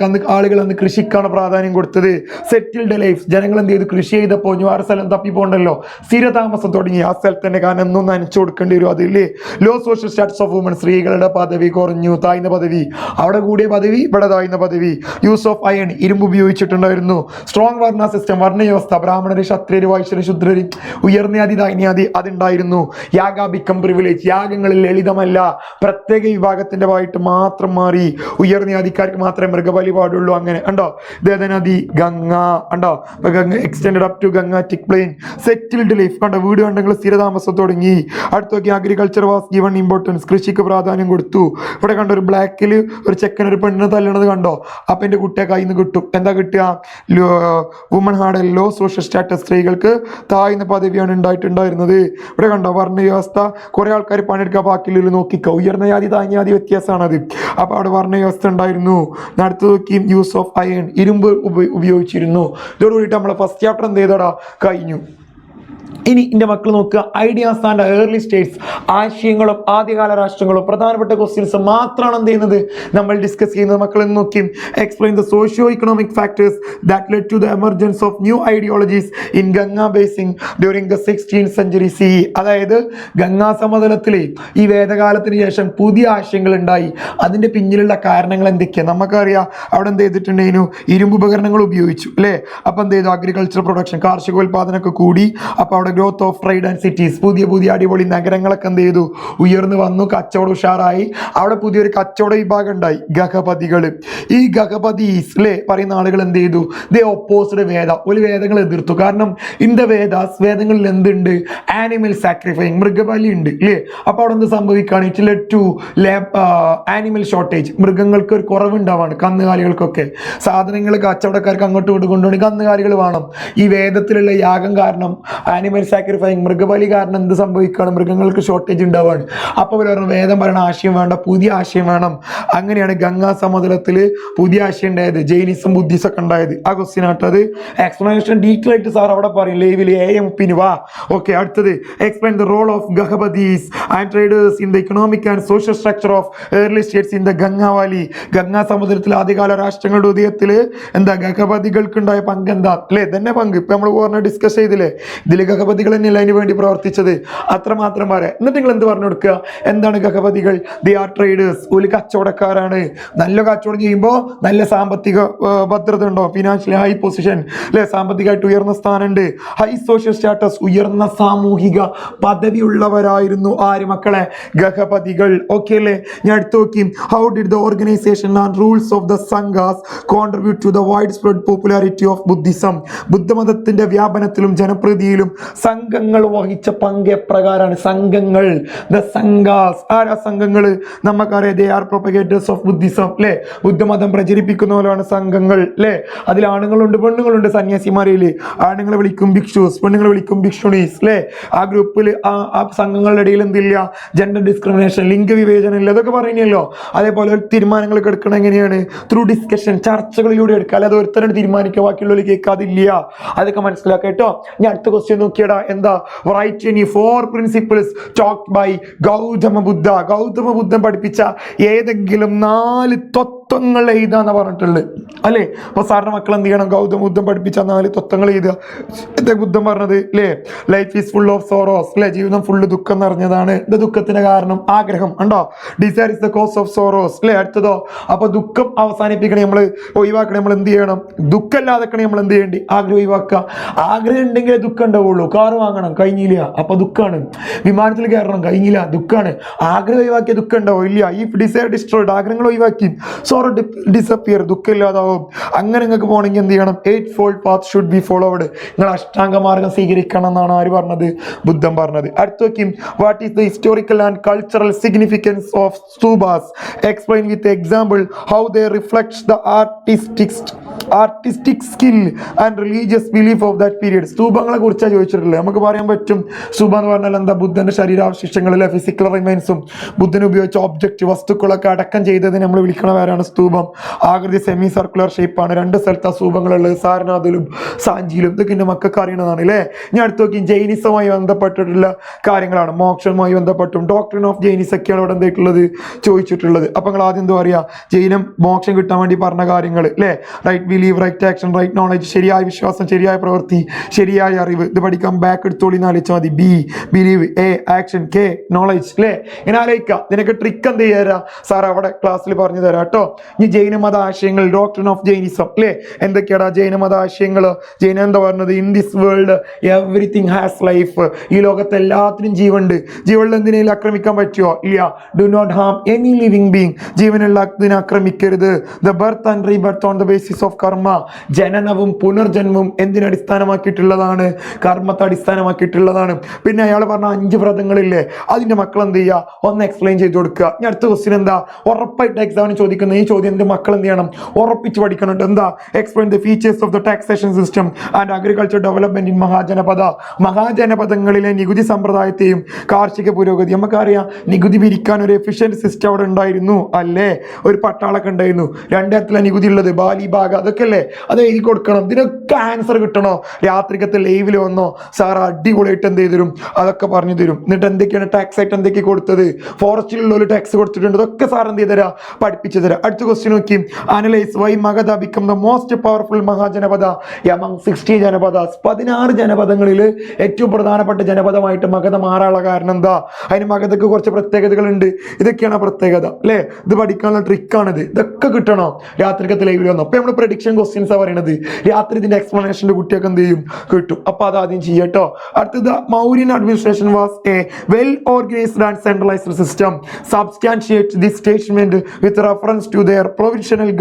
അന്ന് കൃഷിക്കാണ് പ്രാധാന്യം കൊടുത്തത്. സെറ്റിൽഡ് ലൈഫ്, ജനങ്ങൾ എന്ത് ചെയ്തു, കൃഷി ചെയ്തപ്പോൾ വേറെ സ്ഥലം തപ്പി പോകണ്ടല്ലോ, സ്ഥിരതാമസം തുടങ്ങി. ആ സ്ഥലത്ത് തന്നെ കാരണം ഒന്നും നനച്ചു കൊടുക്കേണ്ടി വരും. അതില്ലേ low social status of woman, സ്ത്രീകളുടെ പദവി കുറഞ്ഞു, താഴ്ന്ന പദവി. അവിടെ കൂടിയ പദവി, ഇവിടെ താഴ്ന്ന പദവി. യൂസ് ഓഫ് അയൺ, ഇരുമ്പ് ഉപയോഗിച്ചിട്ടുണ്ടായിരുന്നു. സ്ട്രോങ് വർണ്ണ സിസ്റ്റം, വർണ്ണവ്യവസ്ഥ, ബ്രാഹ്മണര്, ക്ഷത്രിയര്, വൈശ്യര്, ശുദ്രര്, ഉയർന്നയാതി ദൈന്യാതി അതുണ്ടായിരുന്നു. യാഗ ബിക്കം പ്രിവിലേജ്, യാഗങ്ങളിൽ ലളിതമല്ല, പ്രത്യേക വിഭാഗത്തിന്റെ ആയിട്ട് മാത്രം മാറി. ഉയർന്ന ജാതിക്കാർക്ക് മാത്രമേ മൃഗബലി പാടുള്ളൂ. അങ്ങനെ ഉണ്ടോ. നദി ഗംഗ ഉണ്ടോ, extend up to Gangetic plain. Settled life കണ്ടോ, വീട് കണ്ടെങ്കിൽ സ്ഥിരതാമസം തുടങ്ങി. അടുത്ത നോക്കി, അഗ്രികൾച്ചർ വാസ് ഗിവൺ ഇമ്പോർട്ടൻസ്, കൃഷിക്ക് പ്രാധാന്യം കൊടുത്തു. ഇവിടെ കണ്ടോ, ഒരു ബ്ലാക്കിൽ ഒരു ചെക്കൻ ഒരു പെണ്ണിനെ തല്ലണത് കണ്ടോ. അപ്പൊ എന്റെ കുട്ടിയെ കയ്യിൽ നിന്ന് കിട്ടും. എന്താ കിട്ടുക, woman had a low social status, സ്ത്രീകൾക്ക് താഴ്ന്ന പദവിയാണ് ഉണ്ടായിട്ടുണ്ടായിരുന്നത്. ഇവിടെ കണ്ടോ, വർണ്ണവ്യവസ്ഥ, കുറെ ആൾക്കാർ പണിയെടുക്കാൻ ബാക്കിയുള്ളവർ നോക്കിക്കോ, ഉയർന്ന ജാതി താഴ്ന്ന ജാതി വ്യത്യാസമാണത്. അപ്പൊ അവിടെ വർണ്ണവ്യവസ്ഥ ഉണ്ടായിരുന്നു. അടുത്ത് നോക്കി, യൂസ് ഓഫ് അയൺ, ഇരുമ്പ് ഉപയോഗിച്ചിരുന്നു. ഇതോടുകൂടിയിട്ട് നമ്മളെ ഫസ്റ്റ് ചാപ്റ്റർ എന്ത് ചെയ്തടാ, കഴിഞ്ഞു. ഇനി എൻ്റെ മക്കൾ നോക്കുക, ഐഡിയാസ് ആൻഡ് ഏർലി സ്റ്റേറ്റ്സ്, ആശയങ്ങളും ആദ്യകാല രാഷ്ട്രങ്ങളും പ്രധാനപ്പെട്ട ക്വസ്റ്റ്യൻസ് മാത്രമാണ് എന്ത് ചെയ്യുന്നത് നമ്മൾ ഡിസ്കസ് ചെയ്യുന്നത്. മക്കൾ നോക്കി, explain the socio economic factors that led to the emergence of new ideologies in Ganga basin during the 16th century CE. അതായത് ഗംഗാ സമതലത്തിൽ ഈ വേദകാലത്തിന് ശേഷം പുതിയ ആശയങ്ങൾ ഉണ്ടായി. അതിൻ്റെ പിന്നിലുള്ള കാരണങ്ങൾ എന്തൊക്കെയാണ് നമുക്കറിയാം. അവിടെ എന്ത് ചെയ്തിട്ടുണ്ടായിരുന്നു, ഇരുമ്പ് ഉപകരണങ്ങൾ ഉപയോഗിച്ചു അല്ലേ. അപ്പം എന്ത് ചെയ്തു, അഗ്രികൾച്ചർ പ്രൊഡക്ഷൻ, കാർഷികോൽപാദനമൊക്കെ കൂടി. അപ്പോൾ അവിടെ growth of trade and cities, പുതിയ അടിപൊളി നഗരങ്ങളൊക്കെ എന്ത് ചെയ്തു, ഉയർന്നു വന്നു. കച്ചവടം ഉഷാറായി. അവിടെ പുതിയൊരു കച്ചവട വിഭാഗം ഉണ്ടായി, ഗഹപതികൾ. ഈ ഗഹപതീസ് അല്ലേ പറയുന്ന ആളുകൾ എന്ത് ചെയ്തു, ദേ ഒപ്പോസ്ഡ് വേദ, ഒരു വേദങ്ങൾ എതിർത്തു. കാരണം ഇൻ ദ വേദാസ്, വേദങ്ങളിൽ എന്തുണ്ട്, ആനിമൽ സാക്രിഫൈങ്, മൃഗബലി ഉണ്ട് അല്ലേ. അപ്പൊ അവിടെ എന്ത് സംഭവിക്കുകയാണ്, it led to animal shortage, മൃഗങ്ങൾക്ക് ഒരു കുറവുണ്ടാവാണ്. കന്നുകാലികൾക്കൊക്കെ സാധനങ്ങൾ കച്ചവടക്കാർക്ക് അങ്ങോട്ട് കൊണ്ടുപോകണമെങ്കിൽ കന്നുകാലികൾ വേണം. ഈ വേദത്തിലുള്ള യാഗം കാരണം, ആനിമൽ സാക്രിഫൈങ്, മൃഗബലി കാരണം എന്ത് സംഭവിക്കുകയാണ്, മൃഗങ്ങൾക്ക് ഷോർട്ടേജ് ഉണ്ടാവാണ്. അപ്പോൾ പറഞ്ഞു വേദം പറയുന്ന ആശയം വേണ്ട, പുതിയ ആശയം വേണം. അങ്ങനെയാണ് ഗംഗാ സമതലത്തിൽ പുതിയ ആശയം ഉണ്ടായത്, ജൈനിസം ബുദ്ധിസം ഒക്കെ ഉണ്ടായത്. ആ ക്വസ്റ്റ്യൻ ആട്ടത് എക്സ്പ്ലനേഷൻ ഡീറ്റെയിൽ ആയിട്ട് സാർ അവിടെ പറയും ലൈവിൽ AM പിന്നെ വാ. ഓക്കെ, അടുത്തത് explain the role of gahapatis and traders in the economic and social structure of early states in the Ganga valley. Ganga സമതലത്തിൽ ആദ്യകാല രാഷ്ട്രങ്ങളുടെ ഉദയത്തിൽ എന്താ ഗഹപതികൾക്ക് ഉണ്ടായ പങ്ക് എന്താ അല്ലേ, തന്നെ പങ്ക് ഇപ്പൊ നമ്മൾ പറഞ്ഞ ഡിസ്കസ് ചെയ്തില്ലേ. ഇതിൽ ഗഹപതികൾ തന്നെയല്ല അതിന് വേണ്ടി പ്രവർത്തിച്ചത്, അത്രമാത്രം പറയാം. എന്നിട്ട് നിങ്ങൾ എന്ത് പറഞ്ഞു കൊടുക്കുക, എന്താണ് ഗഹപതികൾ, ദി ആർ ട്രേഡേഴ്സ്, ഒരു കച്ചവടക്കാരാണ്. നല്ല കച്ചവടം ചെയ്യുമ്പോൾ നല്ല സാമ്പത്തിക ഭദ്രത ഉണ്ടോ, ഫിനാൻഷ്യലി ഹൈ പൊസിഷൻ അല്ലെ, സാമ്പത്തികമായിട്ട് ഉയർന്ന സ്ഥാനമുണ്ട്. ഹൈ സോഷ്യൽ സ്റ്റാറ്റസ്, ഉയർന്ന സാമൂഹിക പദവി ഉള്ളവരായിരുന്നു ആര് മക്കളെ, ഗഹപതികൾ. ഓക്കെ അല്ലേ. ഞാൻ അടുത്ത് നോക്കി, how did the organisation and rules of the sanghas contribute to the wide spread popularity of Buddhism. ബുദ്ധമതത്തിന്റെ വ്യാപനത്തിലും ജനപ്രീതിയിലും സംഘങ്ങൾ വഹിച്ച പങ്ക് എപ്രകാരമാണ്. സംഘങ്ങൾ, ദ സംഘാസ്, ആരാ സംഘങ്ങൾ നമുക്കറിയാം, they are propagators of Buddhism അല്ലേ. ബുദ്ധമതം പ്രചരിപ്പിക്കുന്നവരാണ് സംഘങ്ങൾ അല്ലേ. അതിൽ ആണുങ്ങളുണ്ട് പെണ്ണുങ്ങളുണ്ട്. സന്യാസിമാരില് ആണുങ്ങളെ വിളിക്കും ഭിക്ഷുസ്, പെണ്ണുങ്ങളെ വിളിക്കും ഭിക്ഷുണീസ് അല്ലേ. ആ ഗ്രൂപ്പിൽ ആ സംഘങ്ങളുടെ ഇടയിൽ എന്തില്ല, ജെൻഡർ ഡിസ്ക്രിമിനേഷൻ, ലിംഗവിവേചനം ഇല്ല, അതൊക്കെ പറയുന്നല്ലോ. അതേപോലെ തീരുമാനങ്ങൾ എടുക്കണം എങ്ങനെയാണ്, ത്രൂ ഡിസ്കഷൻ, ചർച്ചകളിലൂടെ എടുക്കുക. അല്ലാതെ ഒരുത്തരം തീരുമാനിക്കുക ബാക്കിയുള്ളവർ കേൾക്കാതില്ല. അതൊക്കെ മനസ്സിലാക്കുക കേട്ടോ. ഞാൻ അടുത്ത ക്വസ്റ്റ്യൻ നോക്കിയടാ, എന്താ, write any 4 principles taught by Gautama Buddha. Gautama Buddhan പഠിപ്പിച്ച ഏതെങ്കിലും 4 തത്വങ്ങൾ എഴുതാന്ന് പറഞ്ഞിട്ടുള്ളത് അല്ലേ. അപ്പൊ സാറിന്റെ മക്കൾ എന്ത് ചെയ്യണം? ഗൗതം ബുദ്ധൻ പഠിപ്പിച്ച 4 തത്വങ്ങൾ എഴുതുക. എന്താ ബുദ്ധൻ പറഞ്ഞത് അല്ലേ? Life is full of sorrows അല്ലെ, ജീവിതം ഫുള്ള് ദുഃഖം നിറഞ്ഞതാണ്. ഇത് ദുഃഖത്തിന്റെ കാരണം ആഗ്രഹം ഉണ്ടോ? Desire is the cause of sorrows അല്ലെ. അടുത്തതോ, അപ്പൊ ദുഃഖം അവസാനിപ്പിക്കണേ, നമ്മൾ ഒഴിവാക്കണേ, നമ്മൾ എന്ത് ചെയ്യണം? ദുഃഖമില്ലാതെക്കണേ നമ്മൾ എന്ത് ചെയ്യേണ്ടി? ആഗ്രഹം ഒഴിവാക്കുക. ആഗ്രഹം ഉണ്ടെങ്കിലേ ദുഃഖം ഉണ്ടാവുള്ളൂ. കാറ് വാങ്ങണം, കഴിഞ്ഞില്ല, അപ്പൊ ദുഃഖമാണ്. വിമാനത്തിൽ കയറണം, കഴിഞ്ഞില്ല, ദുഃഖമാണ്. ആഗ്രഹം ഒഴിവാക്കിയ ദുഃഖം ഉണ്ടാവും ഇല്ല. ഇഫ് ഡിസയർ ഡിസ്ട്രോയ്ഡ്, ആഗ്രഹങ്ങൾ ഒഴിവാക്കി, സോറോ ഡിസപ്പിയർ, ദുഃഖം ഇല്ലാതാവും. അങ്ങനെ നിങ്ങൾക്ക് പോകണമെങ്കിൽ എന്ത് ചെയ്യണം? 8 fold path should be followed. നിങ്ങൾ അഷ്ടാംഗ മാർഗം സ്വീകരിക്കണം എന്നാണ് ആര് പറഞ്ഞത്? ബുദ്ധൻ പറഞ്ഞത്. അടുത്ത നോക്കി, what is the historical and cultural significance of stupas? Explain with example how they reflects the artistic skill and religious belief of that period. സ്തൂപങ്ങളെ കുറിച്ചാണ് ചോദിച്ചിട്ടുള്ളത്. നമുക്ക് പറയാൻ പറ്റും സ്തൂപ എന്ന് പറഞ്ഞാൽ എന്താ? ബുദ്ധന്റെ ശരീരാവശിഷ്ടങ്ങളിലെ ഫിസിക്കൽ റിമൈൻസും ബുദ്ധൻ ഉപയോഗിച്ച ഒബ്ജക്റ്റ് വസ്തുക്കളൊക്കെ അടക്കം ചെയ്തതിന് നമ്മൾ വിളിക്കണ പേരാണ് സ്തൂപം. ആകൃതി സെമി സർക്കുലർ ഷേപ്പാണ്. 2 സ്ഥലത്ത് സ്തൂപങ്ങളുള്ളത്, സാരനാഥിലും സാഞ്ചിയിലും. ഇതൊക്കെ എൻ്റെ മക്കൾക്ക് അറിയണതാണ് അല്ലേ. ഞാൻ അടുത്ത് നോക്കി, ജൈനിസവുമായി ബന്ധപ്പെട്ടിട്ടുള്ള കാര്യങ്ങളാണ്. മോക്ഷവുമായി ബന്ധപ്പെട്ടും ഡോക്ട്രിൻ ഓഫ് ജൈനിസ് ഒക്കെയാണ് ഇവിടെ എന്തായിട്ടുള്ളത് ചോദിച്ചിട്ടുള്ളത്. അപ്പൊ നിങ്ങൾ ആദ്യം എന്താ പറയുക? ജൈനം മോക്ഷം കിട്ടാൻ വേണ്ടി പറഞ്ഞ കാര്യങ്ങൾ അല്ലേ. Right belief, right action, right knowledge, ശരിയായ വിശ്വാസം, ശരിയായ പ്രവൃത്തി, ശരിയായ അറിവ്. ഇത് പഠിക്കാൻ ബാക്ക് എടുത്തോളി ആലോചിച്ചാൽ മതി. Be believe, A action, K knowledge അല്ലേ. ഇങ്ങനെ ആലോചിക്കുക. ഇതിനൊക്കെ ട്രിക്ക് എന്ത് ചെയ്യാ സാർ അവിടെ ക്ലാസ്സിൽ പറഞ്ഞു തരാം കേട്ടോ. ഇനി ജൈനമത ആശയങ്ങൾ, ഡോക്ട്രിൻ ഓഫ് ജൈനിസം അല്ലേ. എന്തൊക്കെയാണ് ജൈനമത ആശയങ്ങൾ? ജൈന എന്താ പറഞ്ഞത്? In this world everything has life. ഈ ലോകത്ത് എല്ലാത്തിനും ജീവനുണ്ട്. ജീവനിൽ എന്തിനേലും ആക്രമിക്കാൻ പറ്റുമോ? ഇല്ല. Do not harm any living being. ജീവനുള്ള ഇതിനെ ആക്രമിക്കരുത്. The birth and rebirth on the basis of karma. ജനനവും പുനർജന്മവും എന്തിനടിസ്ഥാനമാക്കിയിട്ടുള്ളതാണ്? കർമ്മത്തെ അടിസ്ഥാനമാക്കിയിട്ടുള്ളതാണ്. പിന്നെ അയാൾ പറഞ്ഞ 5 വ്രതങ്ങളില്ലേ, അതിന്റെ മക്കൾ എന്ത് ചെയ്യുക? ഒന്ന് എക്സ്പ്ലെയിൻ ചെയ്ത് കൊടുക്കുക. ഞാൻ അടുത്ത ക്വസ്റ്റ്യൻ എന്താ? ഉറപ്പായിട്ട് എക്സാമിന് ചോദിക്കുന്ന ഈ ചോദ്യം എൻ്റെ മക്കൾ എന്ത് ചെയ്യണം? ഉറപ്പിച്ച് പഠിക്കണം. എന്താ? Explain the features of the taxation system and agriculture development in Mahajanapada. മഹാജനപദങ്ങളിലെ നികുതി സമ്പ്രദായത്തെയും കാർഷിക പുരോഗതി. നമുക്കറിയാം നികുതി പിരിക്കാൻ ഒരു എഫിഷ്യന്റ് സിസ്റ്റം അവിടെ ഉണ്ടായിരുന്നു അല്ലേ. ഒരു പട്ടാളൊക്കെ ഉണ്ടായിരുന്നു. 2 തരത്തിലെ നികുതി ഉള്ളത്, ബാലി ബാഗ, അതൊക്കെ അല്ലേ. അത് എഴുതി കൊടുക്കണം. ഇതിനൊക്കെ ആൻസർ കിട്ടണോ? രാത്രിക്കത്തെ ലൈവിൽ വന്നോ സാർ അടിപൊളിയായിട്ട് എന്ത് ചെയ്തു തരും? അതൊക്കെ പറഞ്ഞു തരും. എന്നിട്ട് എന്തൊക്കെയാണ് ടാക്സ് ആയിട്ട് എന്തൊക്കെ കൊടുത്തത്, ഫോറസ്റ്റിലുള്ള ഒരു ടാക്സ് കൊടുത്തിട്ടുണ്ട്, ഇതൊക്കെ സാർ എന്ത് ചെയ്തരാ? പഠിപ്പിച്ചു തരാം. അടുത്ത ക്വസ്റ്റ്യൻ നോക്കി, analyse why Magadha become the most powerful Mahajanapada among 60 Janapadas. 16 ജനപദങ്ങളിൽ ഏറ്റവും പ്രധാനപ്പെട്ട ജനപദമായിട്ട് മഗധ മാറാനുള്ള കാരണം എന്താ? അതിന് മഗധക്ക് കുറച്ച് പ്രത്യേകതകളുണ്ട്. ഇതൊക്കെയാണ് പ്രത്യേകത അല്ലേ. ഇത് പഠിക്കാനുള്ള ട്രിക്കാണിത്. ഇതൊക്കെ കിട്ടണോ? രാത്രിക്കത്തെ ലൈവിൽ വന്നു. അപ്പൊ നമ്മൾ പ്രഡിക്ഷൻ ക്വസ്റ്റ്യൻസ് ആ പറയണത്. രാത്രി ഇതിന്റെ എക്സ്പ്ലനേഷന്റെ കുട്ടിയൊക്കെ എന്ത് ചെയ്യും? കിട്ടും. അപ്പൊ അത് ആദ്യം ചെയ്യട്ടോ. അടുത്തത്, Mauryan administration was a well organised and centralised system. Substantiate this statement with reference to their provincial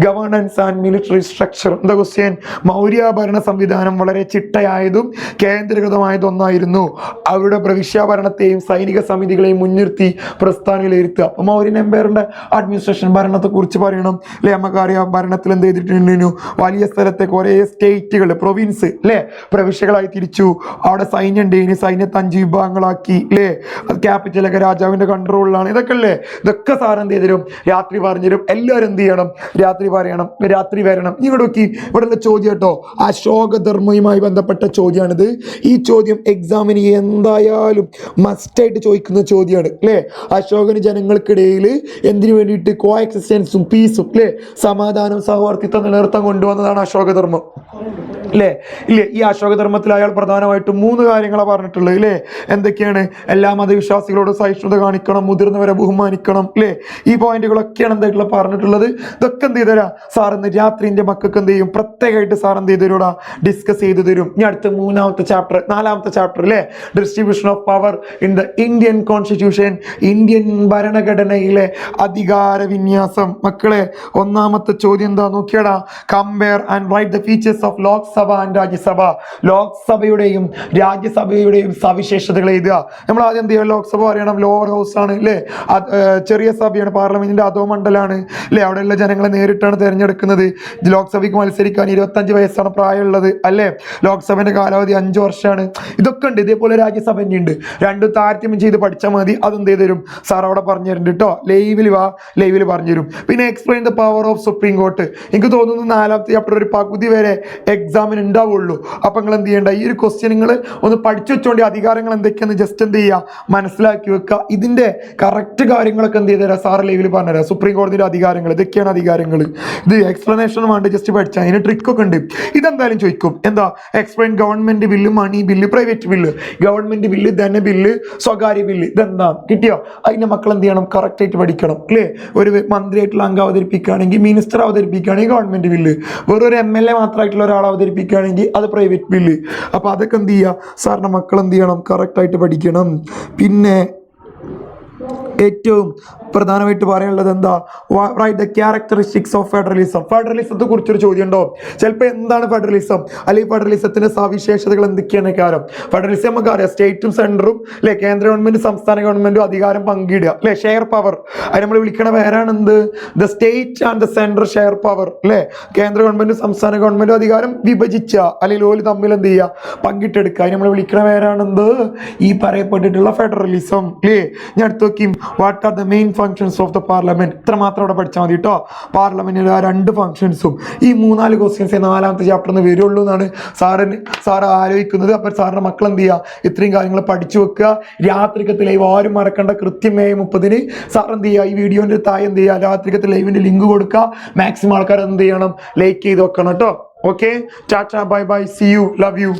governance and military structure. എന്താ ക്വസ്റ്റ്യൻ? മൗര്യ ഭരണ സംവിധാനം വളരെ ചിട്ടയായതും കേന്ദ്രീകൃതമായതും ഒന്നായിരുന്നു. അവരുടെ പ്രവിശ്യാഭരണത്തെയും സൈനിക സമിതികളെയും മുൻനിർത്തി പ്രസ്ഥാനം വിലയിരുത്തുക. അപ്പൊ മൗര്യൻ എംപയറിന്റെ അഡ്മിനിസ്ട്രേഷൻ ഭരണത്തെ കുറിച്ച് പറയണം അല്ലെ. നമുക്കറിയാം ഭരണത്തിൽ എന്ത് ചെയ്തിട്ടുണ്ടെന്നു? വലിയ സ്ഥലത്തെ കുറെ സ്റ്റേറ്റുകൾ, പ്രൊവിൻസ് അല്ലെ, പ്രവിശ്യകളായി തിരിച്ചു. അവിടെ സൈന്യം ഉണ്ടെങ്കിൽ സൈന്യത്തെ 5 വിഭാഗങ്ങളാക്കി അല്ലേ. അത് ക്യാപിറ്റലൊക്കെ രാജാവിന്റെ കൺട്രോളിലാണ്. ഇതൊക്കെ അല്ലേ. ഇതൊക്കെ സാർ എന്ത് ചെയ്തരും? രാത്രി പറഞ്ഞുതരും. എല്ലാവരും എന്ത് ചെയ്യണം? രാത്രി പറയണം, രാത്രി വരണം. ഇങ്ങോട്ട് നോക്കി, ഇവിടെ ചോദ്യം കേട്ടോ. അശോകധർമ്മയുമായി ബന്ധപ്പെട്ട ചോദ്യമാണിത്. ഈ ചോദ്യം എക്സാമിന് എന്തായാലും മസ്റ്റായിട്ട് ചോദിക്കുന്ന ചോദ്യമാണ് അല്ലേ. അശോകന് ജനങ്ങൾക്കിടയിൽ എന്തിനു വേണ്ടിയിട്ട് കോ എക്സിസ്റ്റൻസും പീസും അല്ലേ, സമാധാനം സഹവർത്തിത്വം നിലനിർത്താൻ കൊണ്ടുവന്നതാണ് അശോകധർമ്മം അല്ലേ. ഇല്ലേ, ഈ അശോകധർമ്മത്തിൽ അയാൾ പ്രധാനമായിട്ടും 3 കാര്യങ്ങളാണ് പറഞ്ഞിട്ടുള്ളത് അല്ലേ. എന്തൊക്കെയാണ്? എല്ലാ മതവിശ്വാസികളോടും സഹിഷ്ണുത കാണിക്കണം, മുതിർന്നവരെ ബഹുമാനിക്കണം അല്ലേ. ഈ പോയിന്റുകളൊക്കെയാണ് എന്തായിട്ടുള്ള പറഞ്ഞിട്ടുള്ളത്. ഇതൊക്കെ എന്ത് ചെയ്തുതരാം സാർ? ഇന്ന് രാത്രിന്റെ മക്കൾക്ക് എന്ത് ചെയ്യും? പ്രത്യേകമായിട്ട് സാർ എന്ത് ചെയ്തുതരൂടാ? ഡിസ്കസ് ചെയ്തു തരും. ഇനി അടുത്ത 3ാമത്തെ ചാപ്റ്റർ, 4ാമത്തെ ചാപ്റ്റർ അല്ലേ, distribution of power in the Indian constitution. Indian ഭരണഘടനയിലെ അധികാര വിന്യാസം. മക്കളെ 1ാമത്തെ ചോദ്യം എന്താ നോക്കിയടാ? Compare and write the features of Lok Sabha and Rajya Sabha. ലോക്സഭയുടെയും രാജ്യസഭയുടെയും സവിശേഷതകൾ എഴുതുക. നമ്മൾ ആദ്യം എന്ത് ചെയ്യുക? ലോക്സഭ അറിയണം, ലോവർ ഹൗസ് ആണ് അല്ലേ. ചെറിയ സഭയാണ്, പാർലമെന്റിന്റെ അധോമണ്ഡലാണ് അല്ലേ. അവിടെയുള്ള ജനങ്ങളെ നേരിട്ടാണ് തിരഞ്ഞെടുക്കുന്നത്. ലോക്സഭയ്ക്ക് മത്സരിക്കാൻ 25 വയസ്സാണ് പ്രായമുള്ളത് അല്ലേ. ലോക്സഭയുടെ കാലാവധി 5 വർഷമാണ്. ഇതൊക്കെ ഉണ്ട്. ഇതേപോലെ രാജ്യസഭ ഉണ്ട്. രണ്ടും താരതമ്യം ചെയ്ത് പഠിച്ചാൽ മതി. അതെന്ത് ചെയ്ത് തരും സാർ? അവിടെ പറഞ്ഞു തരുന്നുണ്ട് കേട്ടോ. ലൈവിൽ വാ, ലൈവിൽ പറഞ്ഞു തരും. പിന്നെ explain the power of supreme court. എനിക്ക് തോന്നുന്നു 4ാമത്തെ ചാപ്റ്റർ ഒരു പകുതി വരെ എക്സാം എക്സാമിന് ഉണ്ടാവുള്ളൂ. അപ്പൊ നിങ്ങൾ എന്ത് ചെയ്യേണ്ട, ഈ ഒരു ക്വസ്റ്റ്യൻ നിങ്ങൾ ഒന്ന് പഠിച്ചു വെച്ചോണ്ടി അധികാരങ്ങൾ എന്തൊക്കെയാന്ന് ജസ്റ്റ് എന്ത് ചെയ്യുക, മനസ്സിലാക്കി വെക്കുക. ഇതിന്റെ കറക്റ്റ് കാര്യങ്ങളൊക്കെ എന്ത് ചെയ്തുതരാം, സാറ് ലൈവിൽ പറഞ്ഞുതരാം. സുപ്രീം കോടതിയുടെ അധികാരങ്ങൾ ഇതൊക്കെയാണ് അധികാരങ്ങൾ. ഇത് എക്സ്പ്ലനേഷൻ വേണ്ട, ജസ്റ്റ് പഠിച്ചാൽ അതിന് ട്രിക്കൊക്കെ ഉണ്ട്. ഇതെന്തായാലും ചോദിക്കും. എന്താ explain government bill, money bill, private bill, government bill, ധനബില്ല്, സ്വകാര്യ ബില്ല്, ഇതെന്താ കിട്ടിയോ? അതിന്റെ മക്കൾ എന്ത് ചെയ്യണം, കറക്റ്റ് ആയിട്ട് പഠിക്കണം അല്ലേ. ഒരു മന്ത്രിയായിട്ടുള്ള അംഗം അവതരിപ്പിക്കുകയാണെങ്കിൽ, മിനിസ്റ്റർ അവതരിപ്പിക്കുകയാണെങ്കിൽ ഗവൺമെന്റ് ബില്ല്, വേറൊരു MLA മാത്രമായിട്ടുള്ള ഒരാൾ അവതരിപ്പിക്കുകയാണെങ്കിൽ അത് പ്രൈവറ്റ് ബില്ല്. അപ്പൊ അതൊക്കെ എന്ത് ചെയ്യുക, സാറിന്റെ മക്കൾ എന്ത് ചെയ്യണം, കറക്റ്റ് ആയിട്ട് പഠിക്കണം. പിന്നെ ഏറ്റവും പ്രധാനമായിട്ട് പറയാനുള്ളത് എന്താ, write the characteristics of federalism. ഫെഡറലിസത്തെ കുറിച്ചൊരു ചോദ്യം ഉണ്ടോ ചിലപ്പോൾ, എന്താണ് ഫെഡറലിസം, അല്ലെങ്കിൽ ഫെഡറലിസത്തിന്റെ സവിശേഷതകൾ എന്തൊക്കെയാണ് കാര്യം. ഫെഡറലിസം നമുക്ക് അറിയാം, സ്റ്റേറ്റും സെൻറ്ററും അല്ലെ, കേന്ദ്ര ഗവൺമെന്റ് സംസ്ഥാന ഗവൺമെന്റും അധികാരം പങ്കിടുക അല്ലെ, ഷെയർ പവർ. അത് നമ്മൾ വിളിക്കണ പേരാണ് എന്ത്, the state and the central share power അല്ലെ. കേന്ദ്ര ഗവൺമെന്റും സംസ്ഥാന ഗവൺമെന്റും അധികാരം വിഭജിച്ച അല്ലെങ്കിൽ ഓല് തമ്മിൽ എന്ത് ചെയ്യുക, പങ്കിട്ടെടുക്കുക. അതിന് നമ്മൾ വിളിക്കണ പേരാണ് എന്ത്, ഈ പറയപ്പെട്ടിട്ടുള്ള ഫെഡറലിസം അല്ലേ. ഞാൻ അടുത്ത് നോക്കി, what are the main functions of the parliament. ഇത്ര മാത്രം അവിടെ പഠിച്ചാൽ മതി കേട്ടോ. പാർലമെന്റിലെ ആ 2 ഫംഗ്ഷൻസും ഈ 3-4 ക്വസ്റ്റ്യൻസ് 4ാമത്തെ ചാപ്റ്ററിൽ വരുള്ളൂ എന്നാണ് സാറ് ആലോചിക്കുന്നത്. അപ്പൊ സാറിന്റെ മക്കൾ എന്ത് ചെയ്യുക, ഇത്രയും കാര്യങ്ങൾ പഠിച്ചു വെക്കുക. രാത്രിക്കത്തെ ലൈവ് ആരും മറക്കണ്ട, കൃത്യം May 30 സാർ എന്ത് ചെയ്യുക, ഈ വീഡിയോന്റെ താഴെ എന്ത് ചെയ്യുക, രാത്രിക്കത്തെ ലൈവിന്റെ ലിങ്ക് കൊടുക്കുക. മാക്സിമം ആൾക്കാർ എന്ത് ചെയ്യണം, ലൈക്ക് ചെയ്ത് വെക്കണം കേട്ടോ. Okay, tata, bye bye, see you, love U.